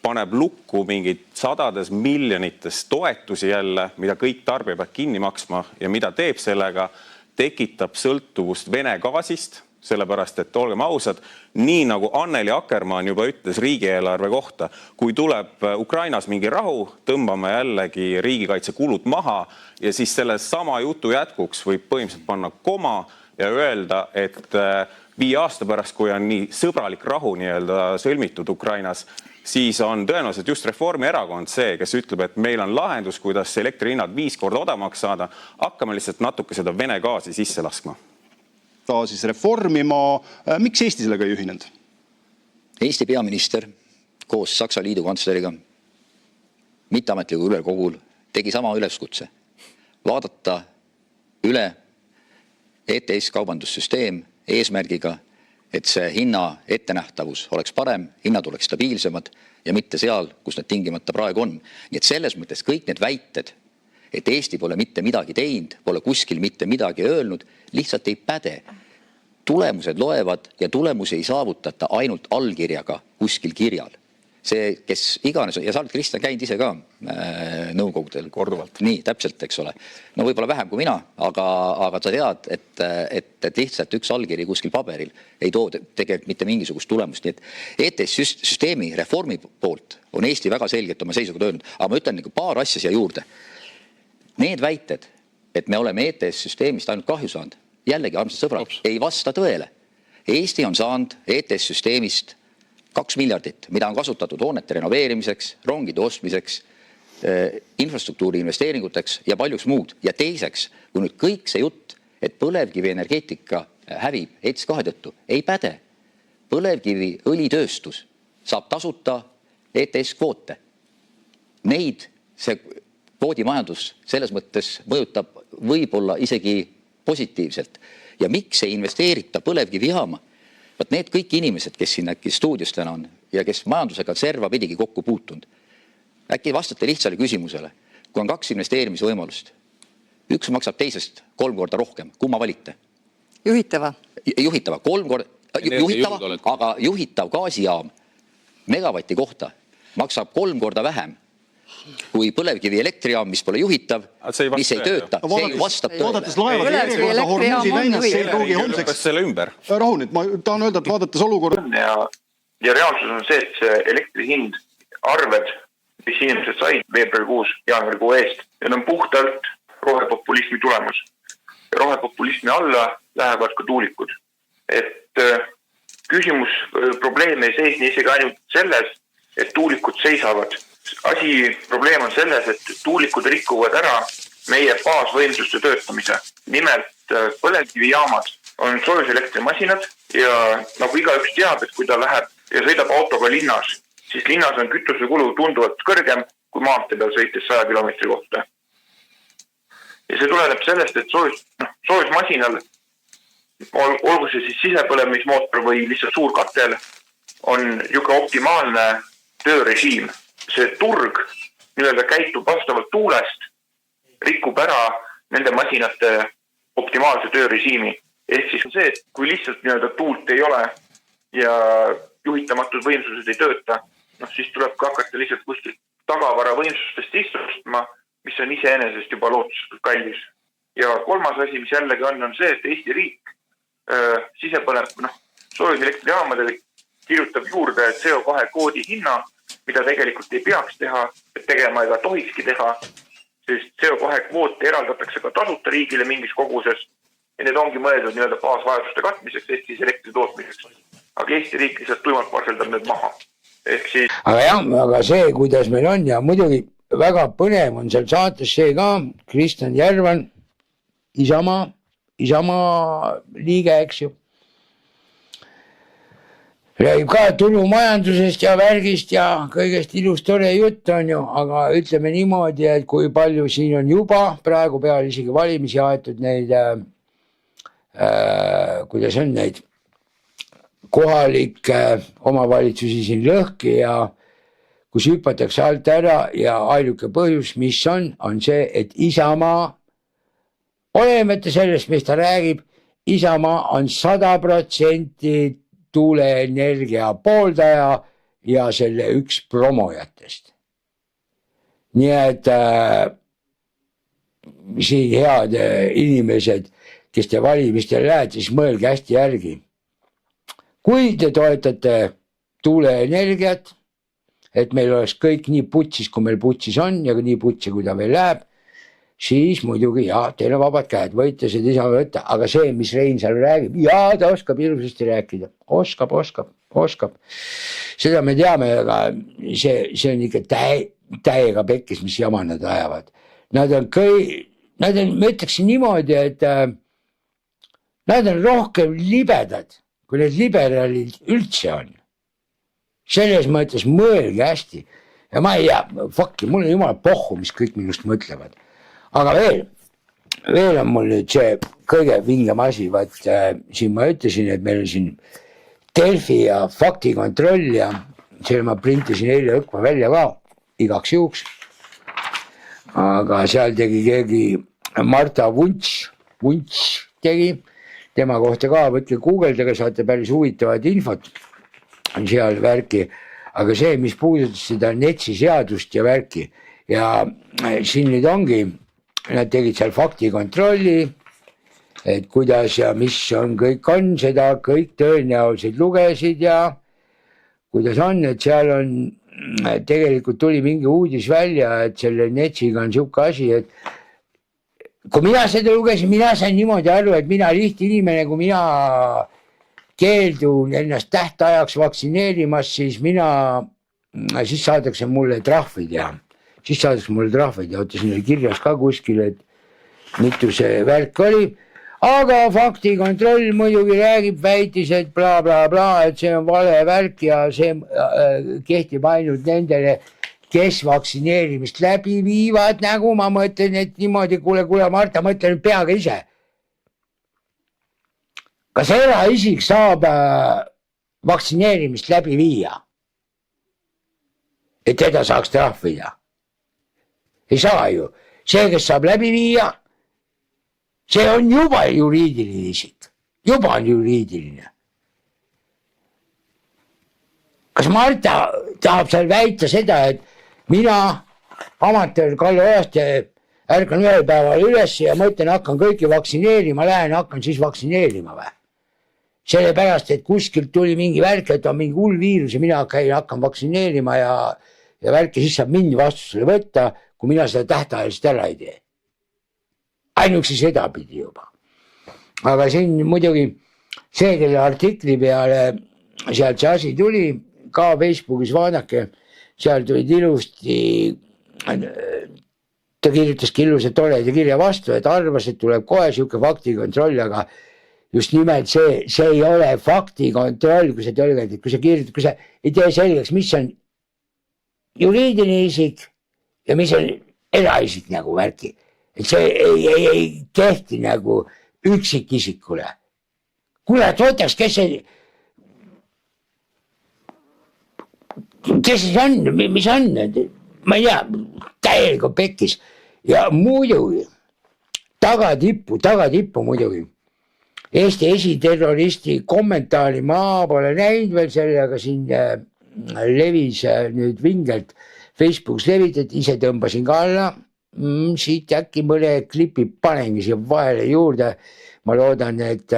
paneb lukku mingid sadades miljonites toetusi jälle, mida kõik tarbijad kinni maksma ja mida teeb sellega, tekitab sõltuvust Vene gaasist, sellepärast, et olgem ausad, nii nagu Anneli Akkermann juba ütles riigieelarve kohta, kui tuleb Ukrainas mingi rahu, tõmbame jällegi riigikaitsekulud maha ja siis selle sama jutu jätkuks võib põhimõtteliselt panna koma ja öelda, et 5 aasta pärast, kui on nii sõbralik rahu nii-öelda sõlmitud Ukrainas, siis on tõenäoliselt just Reformierakond see, kes ütleb, et meil on lahendus, kuidas elektrihinnad 5 korda odavamaks saada, hakkame lihtsalt natuke seda Vene gaasi sisse laskma. Siis reformima. Miks Eesti sellega ei ühinenud? Eesti peaminister koos Saksa liidu kantsleriga mitteametliku ülerkogul tegi sama üleskutse. Vaadata üle ETS kaubandussüsteem eesmärgiga, et see hinna ettenähtavus oleks parem, hinnad oleks stabiilsemad ja mitte seal, kus need tingimata praegu on. Nii et selles mõttes kõik need väited, et Eesti pole mitte midagi teinud, pole kuskil mitte midagi öelnud, lihtsalt ei päde. Tulemused loevad ja tulemusi ei saavutata ainult allkirjaga kuskil kirjal. See, kes iganes, ja sa oled Kristjan käinud ise ka nõukogudel. Korduvalt. Nii, täpselt, eks ole. No võib-olla vähem kui mina, aga sa tead, et lihtsalt üks allkiri kuskil paberil ei too tegelikult mitte mingisugust tulemust. Nii et ETS-süsteemi reformi poolt on Eesti väga selgelt oma seisukohad öelnud, aga ma ütlen paar asja siia juurde. Need väited, et me oleme ETS-süsteemist ainult kahju saanud, jällegi, armsad sõbrad, ei vasta tõele. Eesti on saanud ETS-süsteemist 2 miljardit, mida on kasutatud hoonete renoveerimiseks, rongide ostmiseks, infrastruktuuri investeeringuteks ja paljuks muud. Ja teiseks, kui nüüd kõik see jutt, et põlevkivi energeetika hävib ETS2 tõttu, ei päde. Põlevkivi õlitööstus saab tasuta ETS-kvoote. Neid see kvoodimajandus selles mõttes mõjutab võib-olla isegi positiivselt. Ja miks ei investeerita põlevkivijaama? Vaat need kõik inimesed, kes siin äkki stuudios täna on ja kes majandusega serva pidigi kokku puutunud, äkki vastate lihtsale küsimusele. Kui on 2 investeerimisvõimalust, üks maksab teisest 3 korda rohkem, kumma valite? Juhitava. Juhitava, 3 korda, juhitava, aga juhitav gaasijaam megavati kohta maksab 3 korda vähem kui põlevkivi elektrijaam, mis pole juhitav, mis ei tööta. See vastab tõele. Vaadates laevade järjekorda Hormuzi väinas, see ei pruugi homseks. Rahu nüüd, ma tahan öelda, et vaadates olukorda. Ja reaalsus on see, et see elektri hind, arved, mis inimesed said veebruarikuus, jaanuarikuu eest, need on puhtalt rohepopulismi tulemus. Ja rohepopulismi alla lähevad ka tuulikud. Et küsimus, probleem ei seisne isegi ainult selles, et tuulikud seisavad. Probleem on selles, et tuulikud rikuvad ära meie baasvõimsuste töötamise. Nimelt põlevkivijaamad on soojuselektrimasinad ja nagu igaüks teab, et kui ta läheb ja sõidab autoga linnas, siis linnas on kütusekulu tunduvalt kõrgem kui maantee peal sõites 100 kilomeetri kohta. Ja see tuleneb sellest, et soojusmasinal, olgu see siis sisepõlemismootor või lihtsalt suur katel, on juba optimaalne töörežiim. See turg nii-öelda käitub vastavalt tuulest, rikub ära nende masinate optimaalse töörežiimi. Ehk siis on see, et kui lihtsalt nii-öelda tuult ei ole ja juhitamatud võimsused ei tööta, siis tuleb ka hakata lihtsalt kuskilt tagavara võimsustest istustama, mis on iseenesest juba lootusetult kallis. Ja kolmas asi, mis jällegi on see, et Eesti riik soojuselektrijaamade kirjutab juurde CO2 koodi hinna, mida tegelikult ei peaks teha, tegema ega tohikski teha, sest CO2 kvoote eraldatakse ka tasuta riigile mingis koguses ja need ongi mõeldud nii-öelda baasvajaduste katmiseks, ehk siis elektri tootmiseks. Aga Eesti riik lihtsalt tuimalt parseldab need maha. Ehk siis... Aga see, kuidas meil on ja muidugi väga põnev on seal saates see ka, Kristjan Järvan, Isamaa liige, eks ju. Räägib ka tulumajandusest ja värgist ja kõigest ilus tore jutt on ju, aga ütleme niimoodi, et kui palju siin on juba praegu peale isegi valimisi aetud neid, kuidas on neid kohalikke omavalitsusi siin lõhki ja kus hüpatakse alt ära ja ainuke põhjus, mis on see, et Isamaa, olemata sellest, mis ta räägib, Isamaa on 100% tuuleenergia pooldaja ja selle üks promojatest. Nii et siin head inimesed, kes te valimistel lähete, siis mõelge hästi järgi. Kui te toetate tuuleenergiat, et meil oleks kõik nii putsis, kui meil putsis on ja nii putsi, kui ta veel läheb, siis muidugi teil on vabad käed, võite seda isa võtta, aga see, mis Reinsalu räägib, ta oskab ilusasti rääkida, oskab. Seda me teame, aga see on ikka täiega pekkis, mis jama nad ajavad. Nad on, ma ütleksin niimoodi, et nad on rohkem libedad, kui need liberaalid üldse on. Selles mõttes mõelge hästi. Ja ma ei mul on jumala pohhu, mis kõik minust mõtlevad. Aga veel on mul nüüd see kõige vingem asi, siin ma ütlesin, et meil on siin Delfi ja faktikontroll ja selle ma printisin eile õkva välja ka, igaks juhuks. Aga seal tegi keegi Marta Vunts tegi, tema kohta ka, võtke Googleldage, saate päris huvitavad infot, on seal värki. Aga see, mis puudutas seda NETS-i seadust ja värki ja siin nüüd ongi, nad tegid seal faktikontrolli, et kuidas ja mis on, kõik on, seda kõik tõenäoliselt lugesid ja kuidas on, et seal on, tegelikult tuli mingi uudis välja, et selle NETS-iga on siuke asi, et kui mina seda lugesin, mina sain niimoodi aru, et mina lihtinimene, kui mina keeldun ennast tähtajaks vaktsineerimas, siis saadakse mulle trahvid ja oota, siin oli kirjas ka kuskil, et mitu see värk oli, aga faktikontroll muidugi väitis, et bla, et see on vale värk ja see kehtib ainult nendele, kes vaktsineerimist läbi viivad, nagu ma mõtlen, et niimoodi, kuule, Marta, mõtle nüüd peaga ise. Kas eraisik saab vaktsineerimist läbi viia? Et teda saaks trahvida? Ei saa ju. See, kes saab läbi viia, see on juba juriidiline isik. Juba on juriidiline. Kas Marta tahab seal väita seda, et mina, amatöör Kalle Ojaste, ärkan ühel päeval üles ja mõtlen, hakkan kõiki vaktsineerima, lähen, hakkan siis vaktsineerima või? Sellepärast, et kuskilt tuli mingi värk, et on mingi hull viirus ja mina hakkan vaktsineerima ja värki, siis saab mind vastusele võtta, kui mina seda tähtajaliselt ära ei tee. Ainuksi seda pidi juba. Aga siin muidugi see, kelle artikli peale sealt see asi tuli, ka Facebookis vaadake, seal tulid ilusti, ta kirjutaski ilusa toreda kirja vastu, et arvas, et tuleb kohe siuke faktikontroll, aga just nimelt see ei ole faktikontroll, kui sa tõlgad, kui sa kirjutad, kui sa ei tee selgeks, mis on juriidiline isik ja mis on eraisik nagu värki. Et see ei kehti nagu üksikisikule. Kurat, võtaks, kes see on, mis on, ma ei tea, täielikult pekkis. Ja muidugi, tagatippu muidugi. Eesti esiterroristi kommentaari ma pole näinud veel sellega, siin levis nüüd vingelt Facebookis levitati, ise tõmbasin ka alla, siit äkki mõne klipi panengi siia vahele juurde. Ma loodan, et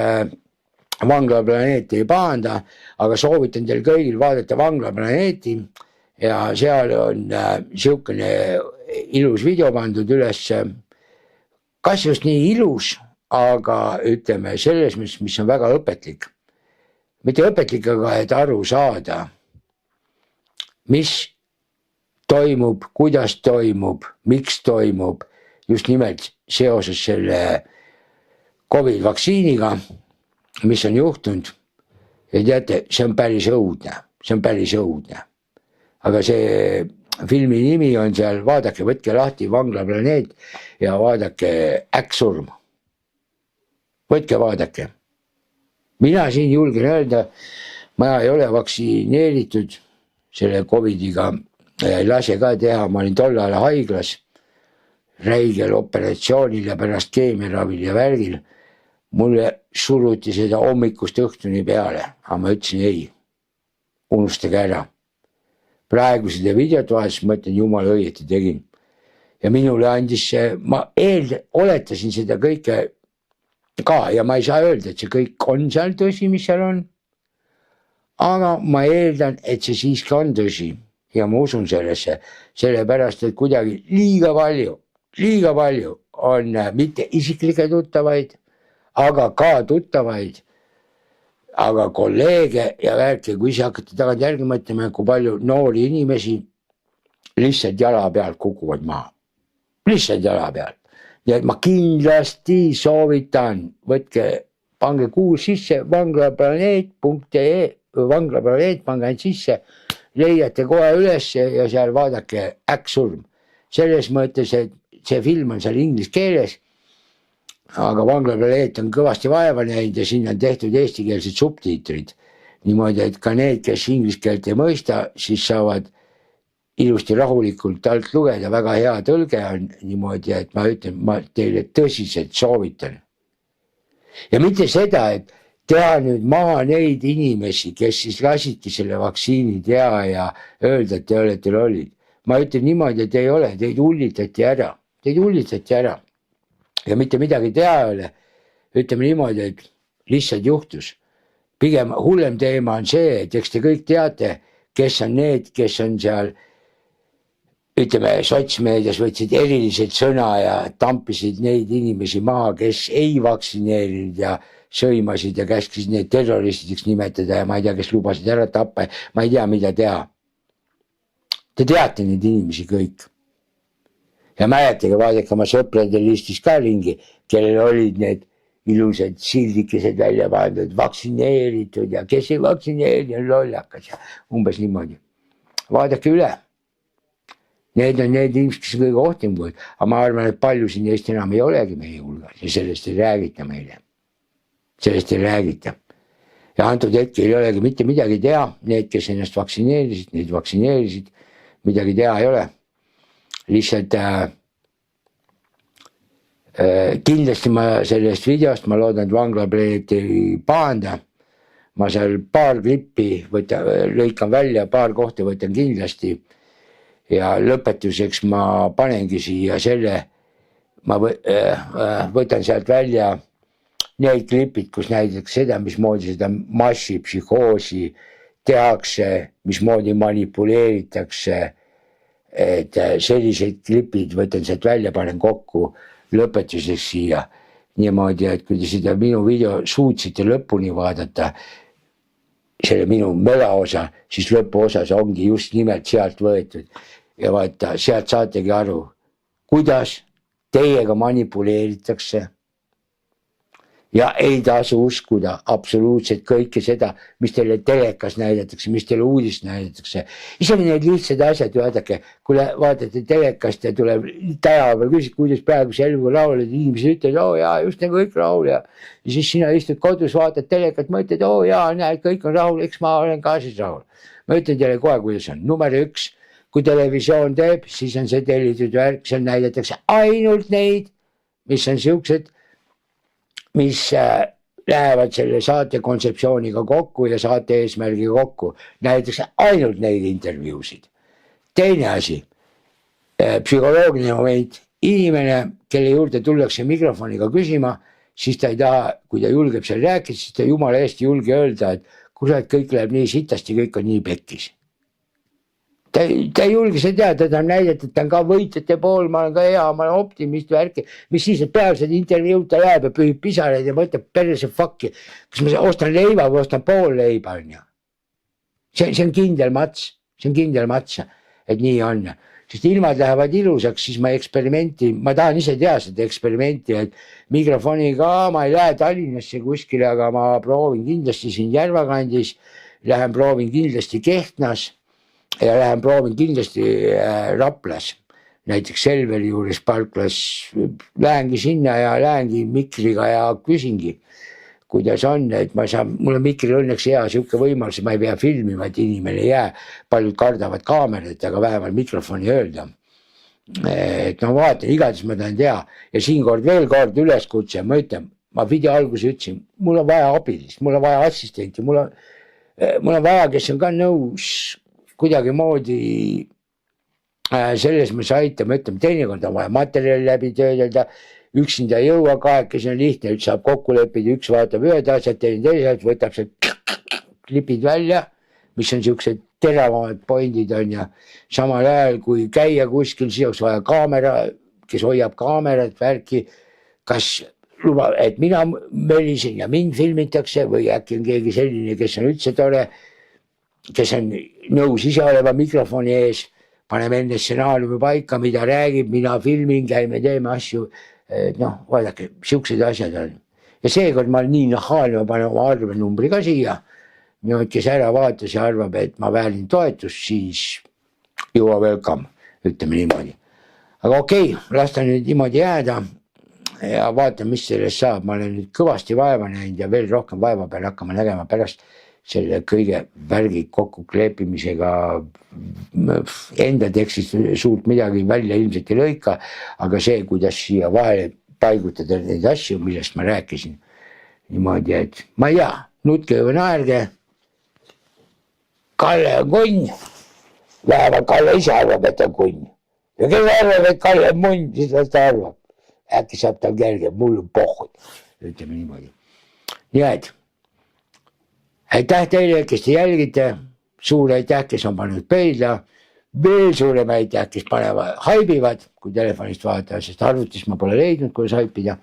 Vanglaplaneet ei pahanda, aga soovitan teil kõigil vaadata Vanglaplaneeti ja seal on siukene ilus video pandud üles, kas just nii ilus, aga ütleme selles, mis on väga õpetlik. Mitte õpetlik, aga et aru saada, mis toimub, kuidas toimub, miks toimub, just nimelt seoses selle COVID-vaktsiiniga, mis on juhtunud. Ja teate, see on päris õudne. Aga see filmi nimi on seal, vaadake, võtke lahti Vanglaplaneet ja vaadake Äkksurm. Võtke, vaadake. Mina siin julgen öelda, ma ei ole vaktsineeritud selle COVID-iga, ei lase ka teha, ma olin tol ajal haiglas, räigel operatsioonil ja pärast keemiaravil ja värgil. Mulle suruti seda hommikust õhtuni peale, aga ma ütlesin ei, unustage ära. Praegu seda videot vahetus, ma ütlen, jumal õieti tegin. Ja minule andis see, ma oletasin seda kõike ka ja ma ei saa öelda, et see kõik on seal tõsi, mis seal on. Aga ma eeldan, et see siiski on tõsi ja ma usun sellesse, sellepärast, et kuidagi liiga palju on mitte isiklikke tuttavaid, aga ka tuttavaid, aga kolleege ja värki, kui ise hakkate tagant järgi mõtlema, kui palju noori inimesi lihtsalt jala pealt kukuvad maha. Lihtsalt jala pealt. Ja ma kindlasti soovitan, võtke, pange kuu sisse vanglaplaneet.ee, Vanglaplaneet, pange end sisse, leiate kohe üles ja seal vaadake Äkksurm. Selles mõttes, et see film on seal inglise keeles, aga Vanglaplaneet on kõvasti vaeva näinud ja siin on tehtud eestikeelsed subtiitrid. Niimoodi, et ka need, kes inglise keelt ei mõista, siis saavad ilusti rahulikult alt lugeda, väga hea tõlge on niimoodi, et ma ütlen, ma teile tõsiselt soovitan. Ja mitte seda, et teha nüüd maha neid inimesi, kes siis lasidki selle vaktsiini teha ja öelda, et te olete lollid. Ma ütlen niimoodi, et ei ole, teid hullitati ära. Ja mitte midagi teha ei ole. Ütleme niimoodi, et lihtsalt juhtus. Pigem hullem teema on see, et eks te kõik teate, kes on need, kes on seal ütleme, sotsmeedias võtsid eriliselt sõna ja tampisid neid inimesi maha, kes ei vaktsineerinud ja sõimasid ja käskisid neid terroristideks nimetada ja ma ei tea, kes lubasid ära tappa, ma ei tea, mida teha. Te teate neid inimesi kõik. Ja mäletage, vaadake oma sõprade listis ka ringi, kellel olid need ilusad sildikesed välja pandud, vaktsineeritud ja kes ei vaktsineeri on lollakas ja umbes niimoodi. Vaadake üle. Need on need inimesed, kes on kõige ohtlikumad, aga ma arvan, et palju siin Eesti enam ei olegi meie hulgas ja sellest ei räägita meile. Sellest ei räägita. Ja antud hetkel ei olegi mitte midagi teha, need, kes ennast vaktsineerisid, neid vaktsineerisid, midagi teha ei ole. Lihtsalt kindlasti ma sellest videost, ma loodan, et Vanglaplaneet ei pahanda. Ma seal paar klippi lõikan välja, paar kohta võtan kindlasti. Ja lõpetuseks ma panengi siia selle, ma võtan sealt välja need klipid, kus näiteks seda, mismoodi seda massipsühhoosi tehakse, mismoodi manipuleeritakse, et sellised klipid võtan sealt välja, panen kokku lõpetuseks siia niimoodi, et kui te seda minu video suutsite lõpuni vaadata, selle minu melaosa, siis lõpuosas ongi just nimelt sealt võetud. Ja vaata, sealt saategi aru, kuidas teiega manipuleeritakse. Ja ei tasu uskuda absoluutselt kõike seda, mis teile telekas näidatakse, mis teile uudist näidatakse. Isegi need lihtsad asjad, vaadake, kui vaatate telekast ja tuleb tänaval küsid, kuidas praegu selgu lauled, inimesed ütlevad, oo jaa, just nagu kõik rahul ja siis sina istud kodus, vaatad telekat, mõtled, oo jaa, näed, kõik on rahul, eks ma olen ka siis rahul. Ma ütlen teile kohe, kuidas on. Number 1, kui televisioon teeb, siis on see tellitud värk, seal näidatakse ainult neid, mis on siuksed, mis lähevad selle saate kontseptsiooniga kokku ja saate eesmärgiga kokku. Näidatakse ainult neid intervjuusid. Teine asi, psühholoogiline moment, inimene, kelle juurde tullakse mikrofoniga küsima, siis ta ei taha, kui ta julgeb seal rääkida, siis ta jumala eest julge öelda, et kurat, kõik läheb nii sitasti, kõik on nii pekkis. Ta ei julge seda teada, ta on näidatud, ta on ka võitjate pool, ma olen ka hea, ma olen optimist värki, mis siis, et pealsed intervjuud ta läheb ja pühib pisareid ja mõtleb perse fuck'i, kas ma ostan leiva või ostan pool leiba, on ju. See on kindel mats, et nii on. Sest ilmad lähevad ilusaks, siis ma eksperimenti, ma tahan ise teha seda eksperimenti, et mikrofoniga ma ei lähe Tallinnasse kuskile, aga ma proovin kindlasti siin Järvakandis, lähen proovin kindlasti Kehtnas, ja lähen proovin kindlasti Raplas, näiteks Selveri juures parklas, lähengi sinna ja lähengi mikriga ja küsingi, kuidas on, et ma saan, mul on mikril õnneks hea siuke võimalus, ma ei pea filmima, et inimene ei jää, paljud kardavad kaamerat, aga vähemalt mikrofoni öelda. Et no vaatan, igatahes ma tahan teha ja siinkord veel kord üleskutse, ma ütlen, ma video alguses ütlesin, mul on vaja abilist, mul on vaja assistenti, mul on vaja, kes on ka nõus kuidagi moodi selles mõttes aitama, ütleme, teinekord on vaja materjali läbi töödelda, üksinda ei jõua, kahekesi on lihtne, üks saab kokku leppida, üks vaatab ühed asjad, teine teised, võtab see klipid välja, mis on siuksed teravamad pointid on ja samal ajal, kui käia kuskil, siis oleks vaja kaamera, kes hoiab kaamerat, värki, kas lubab, et mina mölisen ja mind filmitakse või äkki on keegi selline, kes on üldse tore, kes on nõus ise olema mikrofoni ees, paneme enne stsenaariumi paika, mida räägib, mina filmin, käime, teeme asju, noh, vaadake, siuksed asjad on. Ja seekord ma olen nii nahaalne, ma panen oma arvenumbri ka siia, nüüd, kes ära vaatas ja arvab, et ma väälin toetust, siis you are welcome, ütleme niimoodi. Aga okei, las ta nüüd niimoodi jääda ja vaatan, mis sellest saab, ma olen nüüd kõvasti vaeva näinud ja veel rohkem vaeva peal hakkama nägema pärast selle kõige värgi kokku kleepimisega enda tekstist suurt midagi välja ilmselt ei lõika, aga see, kuidas siia vahele paigutada neid asju, millest ma rääkisin niimoodi, et ma ei tea, nutke või naerge, Kalle on kunn, vähemalt Kalle ise arvab, et on kunn ja kes arvab, et Kalle on munn, siis las ta arvab, äkki saab tal kerge, mul on pohhud, ütleme niimoodi. Nii et aitäh teile, kes te jälgite, suur aitäh, kes on pannud pöidla, veel suurem aitäh, kes panevad, haibivad, kui telefonist vaatavad, sest arvutist ma pole leidnud, kuidas haipida.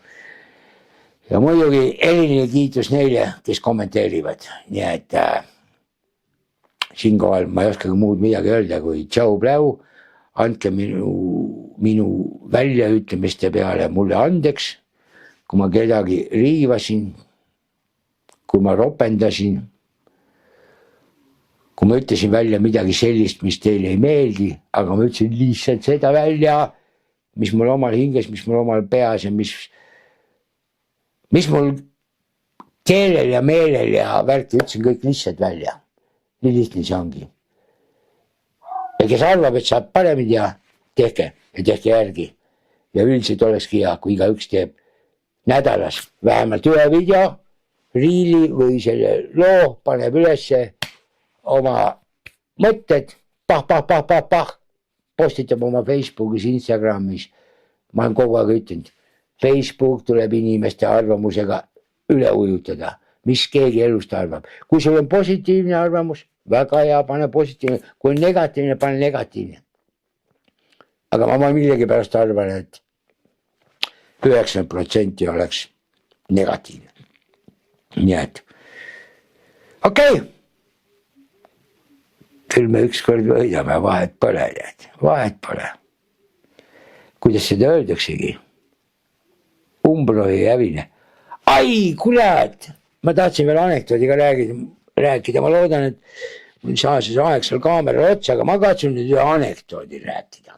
Ja muidugi eriline kiitus neile, kes kommenteerivad. Nii et siinkohal ma ei oskagi muud midagi öelda, kui tšau pläu, andke minu väljaütlemiste peale mulle andeks, kui ma kedagi riivasin, kui ma ropendasin, kui ma ütlesin välja midagi sellist, mis teile ei meeldi, aga ma ütlesin lihtsalt seda välja, mis mul omal hinges, mis mul omal peas ja mis mul keelel ja meelel ja värki ütlesin kõik lihtsalt välja. Nii lihtne see ongi. Ja kes arvab, et saab paremini ja tehke järgi. Ja üldiselt olekski hea, kui igaüks teeb nädalas vähemalt ühe video, riili või selle loo, paneb ülesse oma mõtted, postitab oma Facebookis, Instagramis. Ma olen kogu aeg ütlenud, Facebook tuleb inimeste arvamusega üle ujutada, mis keegi elust arvab. Kui sul on positiivne arvamus, väga hea, pane positiivne. Kui on negatiivne, pane negatiivne. Aga ma millegipärast arvan, et 90% oleks negatiivne. Nii et, okei. Küll me ükskord võidame, vahet pole. Kuidas seda öeldaksegi? Umbro ei hävine. Ai, kurat! Ma tahtsin veel anekdoodiga rääkida. Ma loodan, et mul saa see aeg seal kaamera otsa, aga ma katsun nüüd ühe anekdoodi rääkida.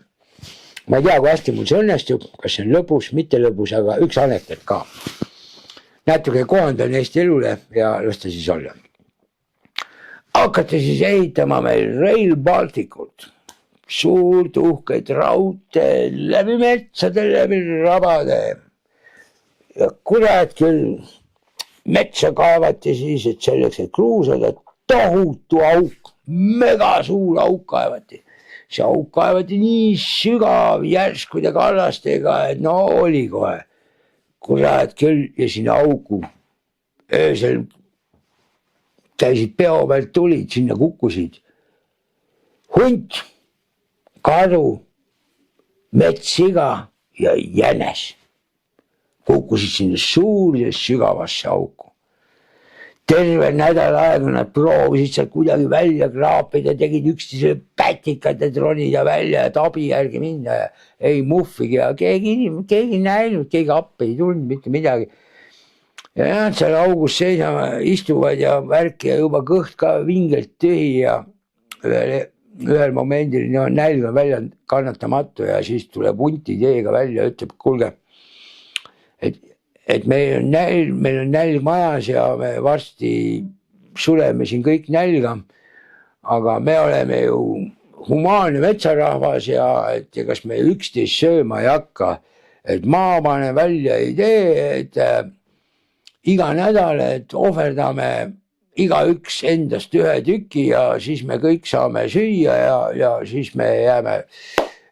Ma ei tea, kui hästi mul see õnnestub, kas see on lõbus, mitte lõbus, aga üks anekdoot ka. Natuke kohandan Eesti elule ja las ta siis olla. Hakati siis ehitama meil Rail Balticut. Suurt uhkeid raudtee läbi metsade, läbi rabade. Ja kurat küll, metsa kaevati siis, et selleks, et kruusada, tohutu auk, mega suur auk kaevati. See auk kaevati nii sügav järskude kallastega, et no oli kohe. Kurat küll, ja sinna auku öösel käisid peo pealt tulid, sinna kukkusid hunt, karu, metssiga ja jänes. Kukkusid sinna suurde sügavasse auku. Terve nädal aega nad proovisid seal kuidagi välja kraapida, tegid üksteise pätikad, et ronida välja, et abi järgi minna ja ei muffigi ja keegi näinud, keegi appi ei tulnud, mitte midagi. Ja nad seal augus seisama istuvad ja värki ja juba kõht ka vingelt tühi ja ühel momendil nälg on välja kannatamatu ja siis tuleb hunti teega välja ja ütleb, kuulge, et meil on nälg majas ja me varsti suleme siin kõik nälga, aga me oleme ju humaanne metsarahvas ja et kas me üksteist sööma ei hakka, et ma panen välja idee, et iga nädal, et ohverdame igaüks endast ühe tüki ja siis me kõik saame süüa ja siis me jääme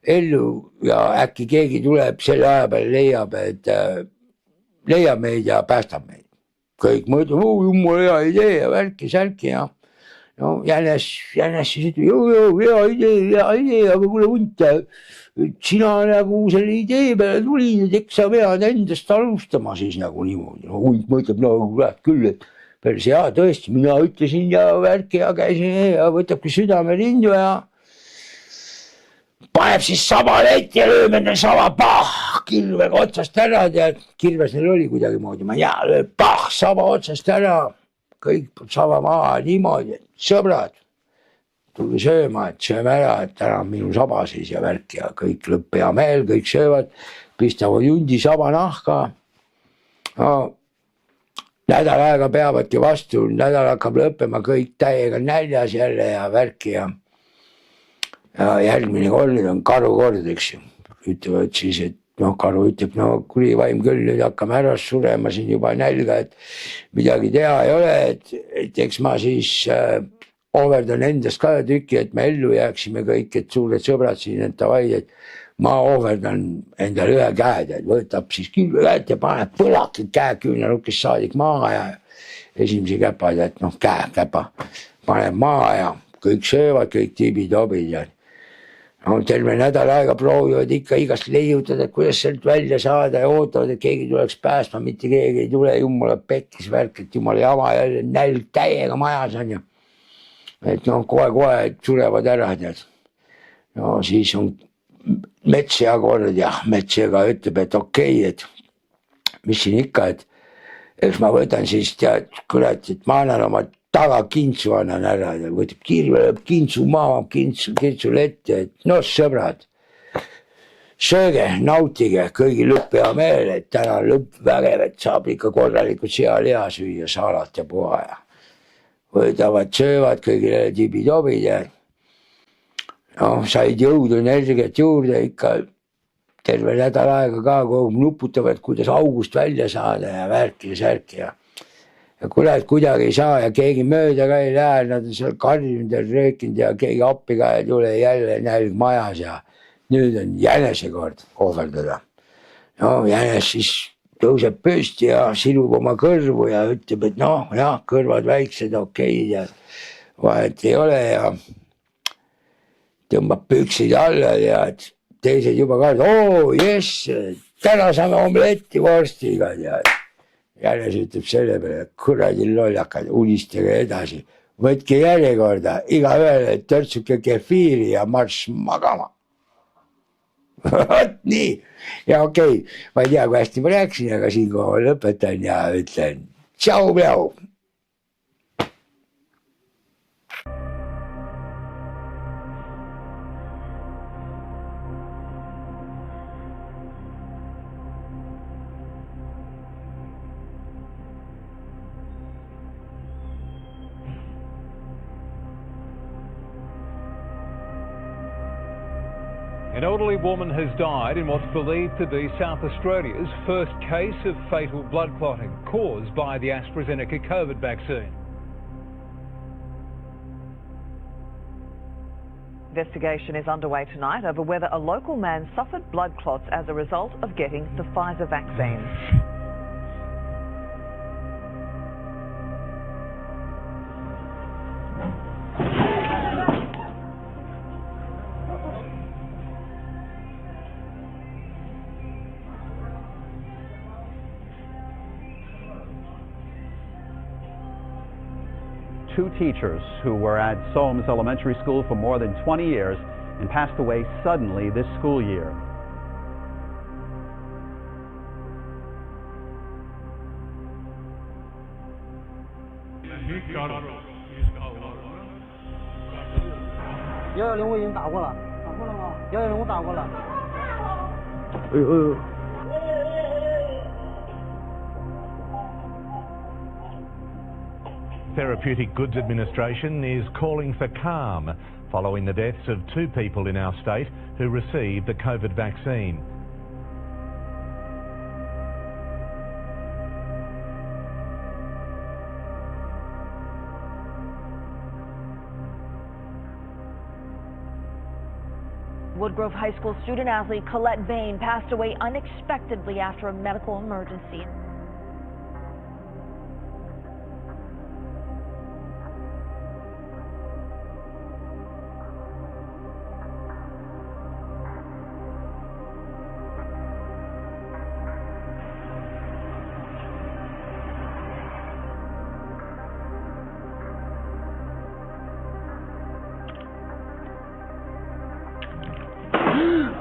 ellu ja äkki keegi tuleb selle aja peale leiab, et leiab meid ja päästab meid. Kõik mõtleb, jumala hea idee ja värki-särki ja no jänes siis ütleb, hea idee, aga kuule hunt, sina nagu selle idee peale tulid, et eks sa pead endast alustama siis nagu niimoodi. No hunt mõtleb, no kurat küll, et päris hea tõesti, mina ütlesin ja värki ja käisin ja võtabki südame rindu ja paneb siis saba letti ja lööb endal saba, kirvega otsast ära, tead, kirves neil oli kuidagi moodi, ma ei tea, lööb saba otsast ära, kõik saba maha niimoodi, et sõbrad, tulge sööma, et sööme ära, et täna on minu saba siis ja värk ja kõik lõpp hea meel, kõik söövad, pistavad jundi saba nahka. No, nädal aega peavadki vastu, nädal hakkab lõppema kõik täiega näljas jälle ja värki ja järgmine kord on karu kord, eks ju. Ütlevad siis, et karu ütleb, kuri vaim küll, nüüd hakkame ära surema siin juba nälga, et midagi teha ei ole, et eks ma siis ohverdan endast ka tüki, et me ellu jääksime kõik, et suured sõbrad siin, et davai, et ma ohverdan endale ühe käed, et võtab siis kilve käed ja paneb põlakid käe küünarukist saadik maa ja esimese käpad, et käpa paneb maa ja kõik söövad, kõik tibid-obid ja no terve nädal aega proovivad ikka igast leiutada, et kuidas sealt välja saada ja ootavad, et keegi tuleks päästma, mitte keegi ei tule, jumala pekkis värk, et jumala jama jälle nälg täiega majas on ju. Et noh, kohe surevad ära, tead. No siis on mets hea kord ja metsega ütleb, et okei, et mis siin ikka, et eks ma võtan siis tead, kurat, et ma annan oma tagakintsu annan ära ja võtab kirve, kintsu maha, kintsu ette, et noh, sõbrad, sööge, nautige, kõigi lõpp hea meel, et täna lõpp vägev, et saab ikka korralikult sealiha süüa, salat ja puha ja võtavad, söövad kõigile tibidobid ja noh, said jõudu, energiat juurde ikka terve nädal aega ka, kogu nuputavad, kuidas august välja saada ja värki ja särki ja kurat, kuidagi ei saa ja keegi mööda ka ei lähe, nad on seal karjunud ja röökinud ja keegi appi ka ei tule, jälle nälg majas ja nüüd on jänese kord ohverdada. No jänes siis tõuseb püsti ja silub oma kõrvu ja ütleb, et noh, jah, kõrvad väiksed, okeid ja vahet ei ole ja tõmbab püksid alla ja teised juba ka, oo jess, täna saame omletti vorstiga ja jänes ütleb selle peale, kuradi lollakad, unistage edasi, võtke järjekorda, igaühele törtsuke kefiiri ja marss magama. Vot nii ja okei, ma ei tea, kui hästi ma rääksin, aga siinkohal lõpetan ja ütlen tšau-pljau. An elderly woman has died in what's believed to be South Australia's first case of fatal blood clotting caused by the AstraZeneca COVID vaccine. Investigation is underway tonight over whether a local man suffered blood clots as a result of getting the Pfizer vaccine. Two teachers who were at Solms Elementary School for more than 20 years and passed away suddenly this school year. Therapeutic Goods Administration is calling for calm following the deaths of two people in our state who received the COVID vaccine. Woodgrove High School student athlete Colette Bain passed away unexpectedly after a medical emergency.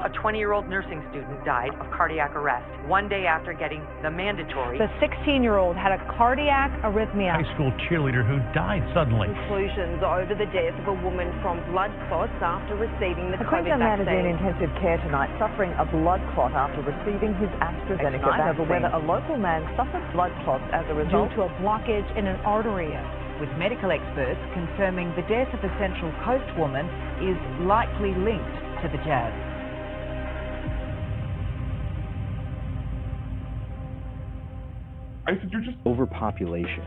A 20-year-old nursing student died of cardiac arrest one day after getting the mandatory. The 16-year-old had a cardiac arrhythmia. High school cheerleader who died suddenly. Conclusions over the death of a woman from blood clots after receiving the COVID Queensland man is in vaccine. intensive care tonight, suffering a blood clot after receiving his AstraZeneca Tonight over vaccine. whether a local man suffered blood clots as a result due to a blockage in an artery. with medical experts confirming the death of a Central Coast woman is likely linked to the jab. I said, you're just overpopulation.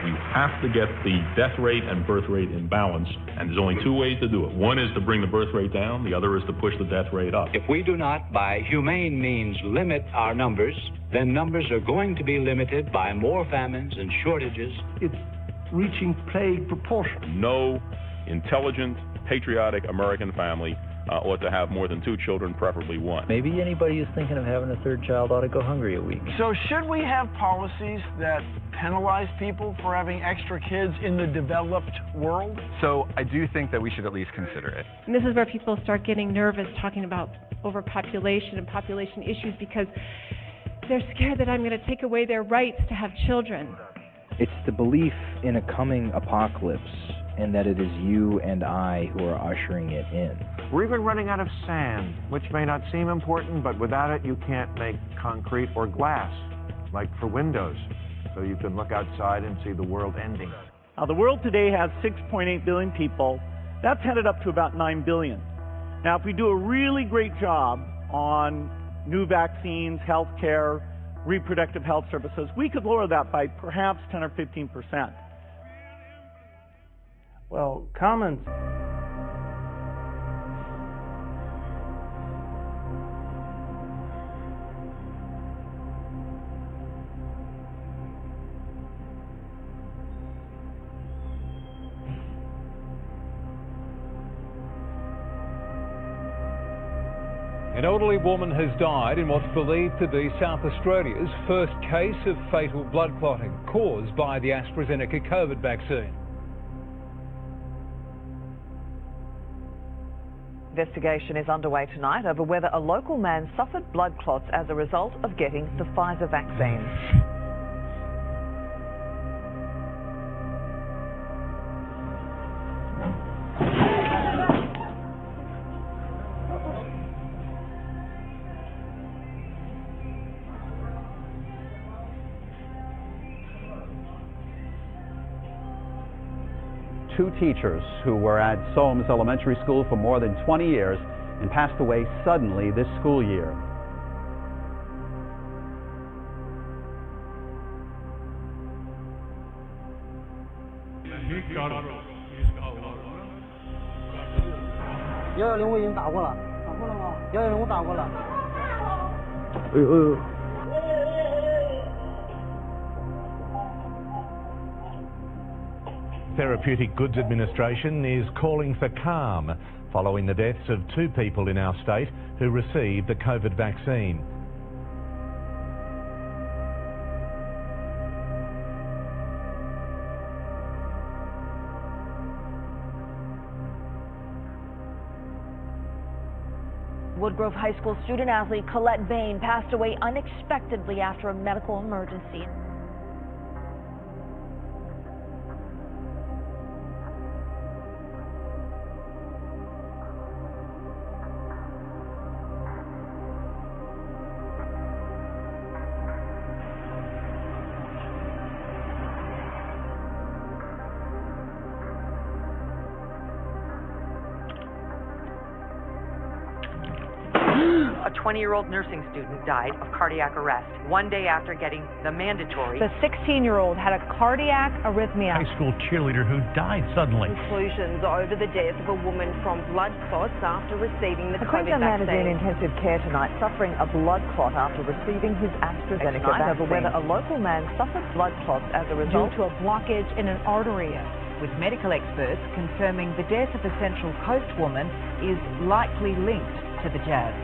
You have to get the death rate and birth rate in balance, and there's only two ways to do it. One is to bring the birth rate down, the other is to push the death rate up. If we do not, by humane means, limit our numbers, then numbers are going to be limited by more famines and shortages. It's reaching plague proportions. No intelligent, patriotic American family ought to have more than 2 children, preferably 1. Maybe anybody who's thinking of having a 3rd child ought to go hungry a week. So should we have policies that penalize people for having extra kids in the developed world? So I do think that we should at least consider it. And this is where people start getting nervous talking about overpopulation and population issues because they're scared that I'm going to take away their rights to have children. It's the belief in a coming apocalypse and that it is you and I who are ushering it in. We're even running out of sand, which may not seem important, but without it you can't make concrete or glass, like for windows, so you can look outside and see the world ending. Now, the world today has 6.8 billion people. That's headed up to about 9 billion. Now, if we do a really great job on new vaccines, health care, reproductive health services, we could lower that by perhaps 10 or 15%. Well, common. An elderly woman has died in what's believed to be South Australia's first case of fatal blood clotting caused by the AstraZeneca COVID vaccine. Investigation is underway tonight over whether a local man suffered blood clots as a result of getting the Pfizer vaccine. Two teachers who were at Solms Elementary School for more than 20 years and passed away suddenly this school year. Therapeutic Goods Administration is calling for calm following the deaths of 2 people in our state who received the COVID vaccine. Woodgrove High School student athlete Colette Bain passed away unexpectedly after a medical emergency. A 20-year-old nursing student died of cardiac arrest 1 day after getting the mandatory. The 16-year-old had a cardiac arrhythmia. High school cheerleader who died suddenly. Conclusions over the death of a woman from blood clots after receiving the COVID Queensland man is in vaccine. intensive care tonight, suffering a blood clot after receiving his AstraZeneca vaccine. Over whether a local man suffered blood clots as a result due to a blockage in an artery. With medical experts confirming the death of a Central Coast woman is likely linked to the jab.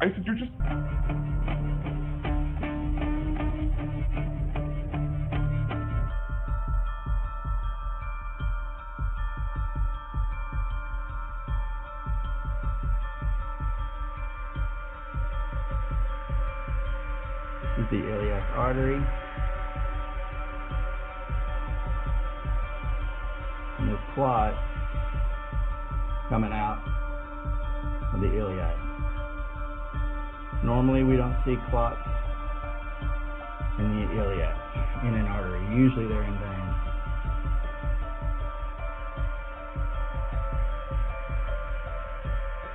I said, you're just... This is the iliac artery. And this clot coming out of the iliac. Normally we don't see clots in the iliac, in an artery. Usually they're in veins.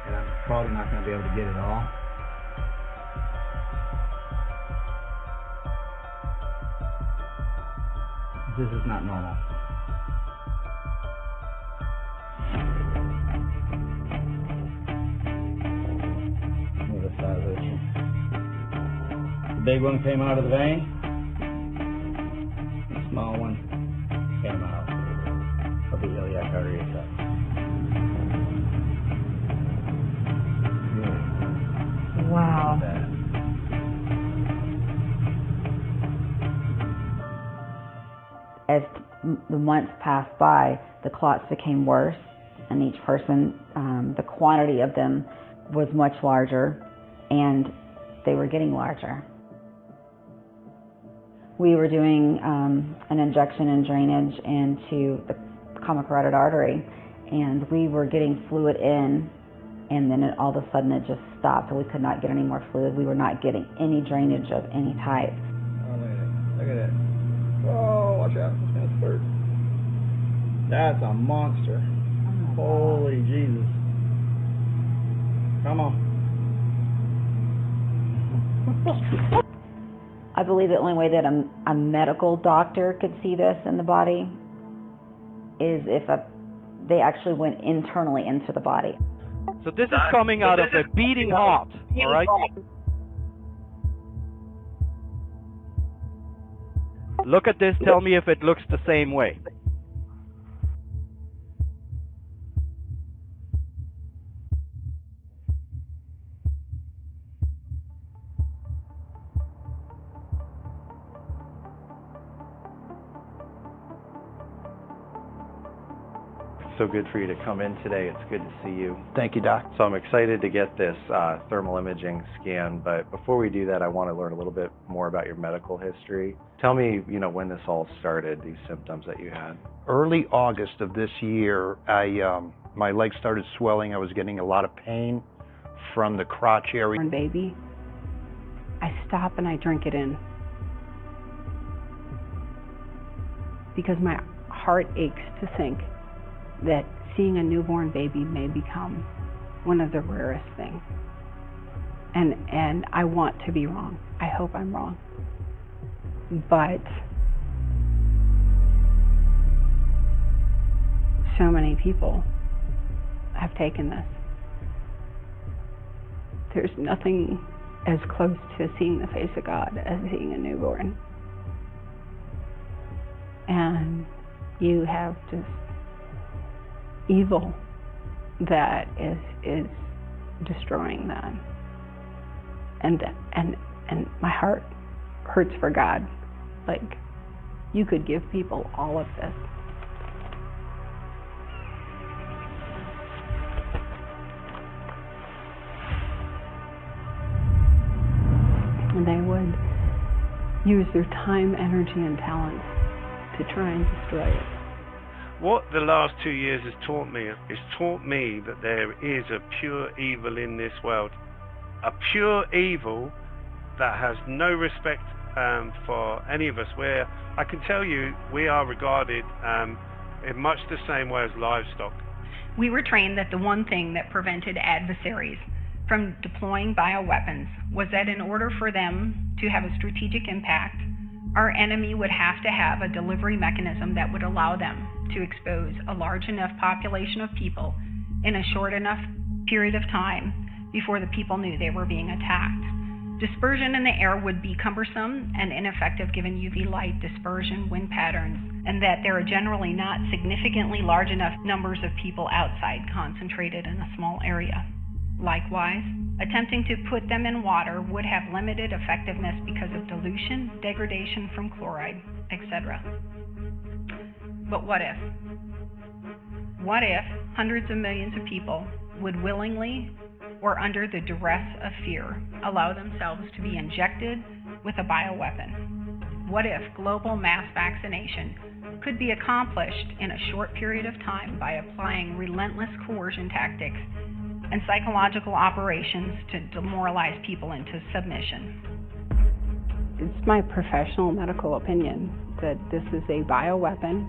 And I'm probably not going to be able to get it all. This is not normal. The big one came out of the vein. The small one came out. the months passed by, the clots became worse, and each person, the quantity of them was much larger, and they were getting larger. We were doing an injection and drainage into the common carotid artery, and we were getting fluid in, and then all of a sudden it just stopped, and we could not get any more fluid. We were not getting any drainage of any type. Oh, look at that. Oh, watch out. It's going to spurt. That's a monster. Holy Jesus. Come on. I believe the only way that a medical doctor could see this in the body is if they actually went internally into the body. So this is coming out of a beating heart, all right? Look at this, tell me if it looks the same way. So good for you to come in today. It's good to see you. Thank you, Doc. So I'm excited to get this thermal imaging scan, but before we do that, I want to learn a little bit more about your medical history. Tell me, when this all started, these symptoms that you had. Early August of this year, my legs started swelling. I was getting a lot of pain from the crotch area. Baby, I stop and I drink it in because my heart aches to think that seeing a newborn baby may become one of the rarest things. And I want to be wrong. I hope I'm wrong. But so many people have taken this. There's nothing as close to seeing the face of God as seeing a newborn. And you have just evil that is destroying that, and my heart hurts for God. Like, you could give people all of this, and they would use their time, energy, and talents to try and destroy it. What the last 2 years has taught me is that there is a pure evil in this world. A pure evil that has no respect for any of us. Where I can tell you we are regarded in much the same way as livestock. We were trained that the one thing that prevented adversaries from deploying bioweapons was that in order for them to have a strategic impact, our enemy would have to have a delivery mechanism that would allow them to expose a large enough population of people in a short enough period of time before the people knew they were being attacked. Dispersion in the air would be cumbersome and ineffective given UV light, dispersion, wind patterns, and that there are generally not significantly large enough numbers of people outside concentrated in a small area. Likewise, attempting to put them in water would have limited effectiveness because of dilution, degradation from chloride, etc. But what if? What if hundreds of millions of people would willingly or under the duress of fear allow themselves to be injected with a bioweapon? What if global mass vaccination could be accomplished in a short period of time by applying relentless coercion tactics and psychological operations to demoralize people into submission? It's my professional medical opinion that this is a bioweapon,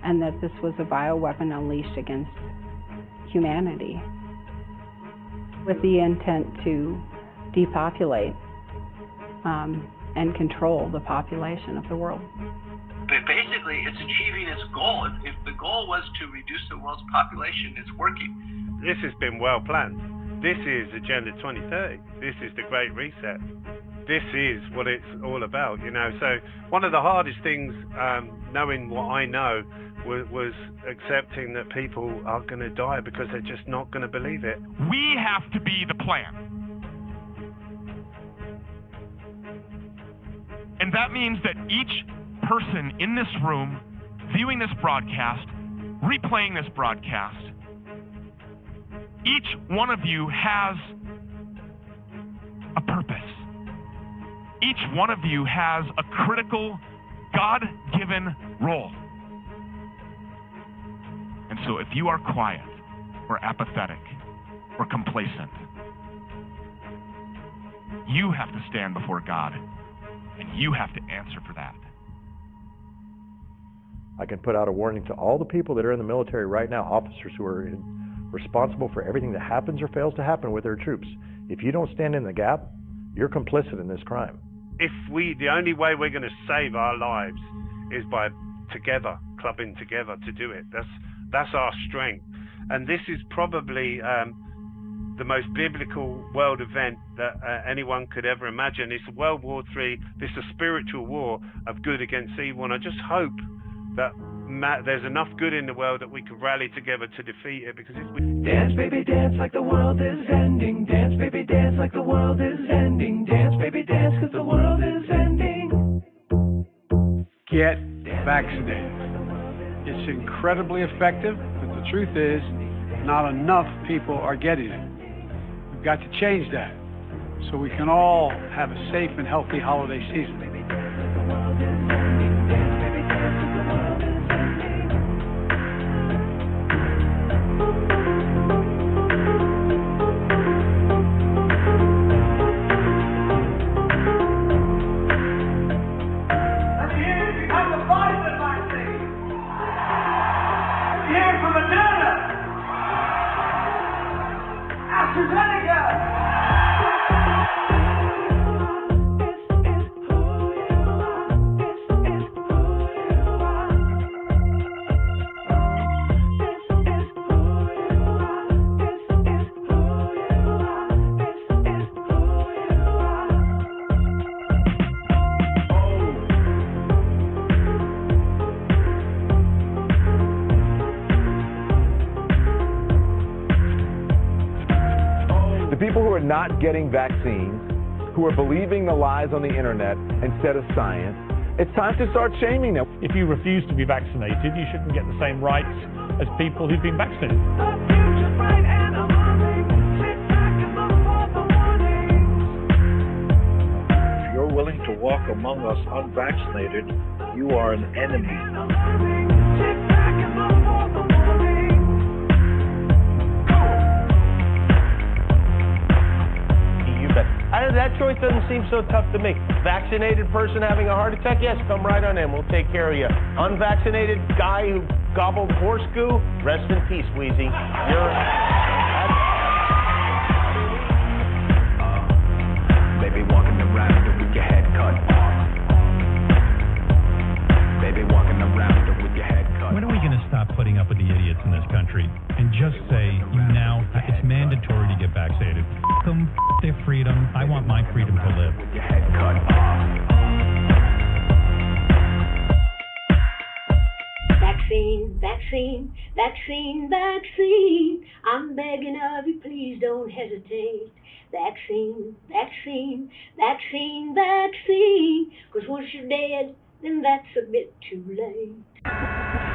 and that this was a bioweapon unleashed against humanity with the intent to depopulate and control the population of the world. But basically, it's achieving its goal. If the goal was to reduce the world's population, it's working. This has been well planned. This is Agenda 2030. This is the Great Reset. This is what it's all about, So one of the hardest things, knowing what I know, was accepting that people are going to die because they're just not going to believe it. We have to be the plan. And that means that each person in this room viewing this broadcast, replaying this broadcast, each one of you has a purpose. Each one of you has a critical, God-given role. And so if you are quiet or apathetic or complacent, you have to stand before God, and you have to answer for that. I can put out a warning to all the people that are in the military right now, officers who are responsible for everything that happens or fails to happen with their troops. If you don't stand in the gap, you're complicit in this crime. The only way we're going to save our lives is by together, clubbing together to do it. That's our strength. And this is probably the most biblical world event that anyone could ever imagine. It's World War III. This is a spiritual war of good against evil. And I just hope that there's enough good in the world that we can rally together to defeat it, because Dance, baby, dance like the world is ending. Dance, baby, dance like the world is ending. Dance, baby, dance, 'cause the world is ending. Get vaccinated. It's incredibly effective, but the truth is, not enough people are getting it. We've got to change that so we can all have a safe and healthy holiday season. Not getting vaccines, who are believing the lies on the internet instead of science, it's time to start shaming them. If you refuse to be vaccinated, you shouldn't get the same rights as people who've been vaccinated. If you're willing to walk among us unvaccinated, you are an enemy. That choice doesn't seem so tough to me. Vaccinated person having a heart attack, yes, come right on in. We'll take care of you. Unvaccinated guy who gobbled horse goo, rest in peace, Wheezy. Baby walking around with your head cut off. Baby walking around with your head cut off. When are we going to stop putting up with the idiots in this country and just say, now it's mandatory to get vaccinated? F them, f their freedom. I want my freedom to live. With your head cut off. Vaccine, vaccine, vaccine, vaccine. I'm begging of you, please don't hesitate. Vaccine, vaccine, vaccine, vaccine. 'Cause once you're dead, then that's a bit too late.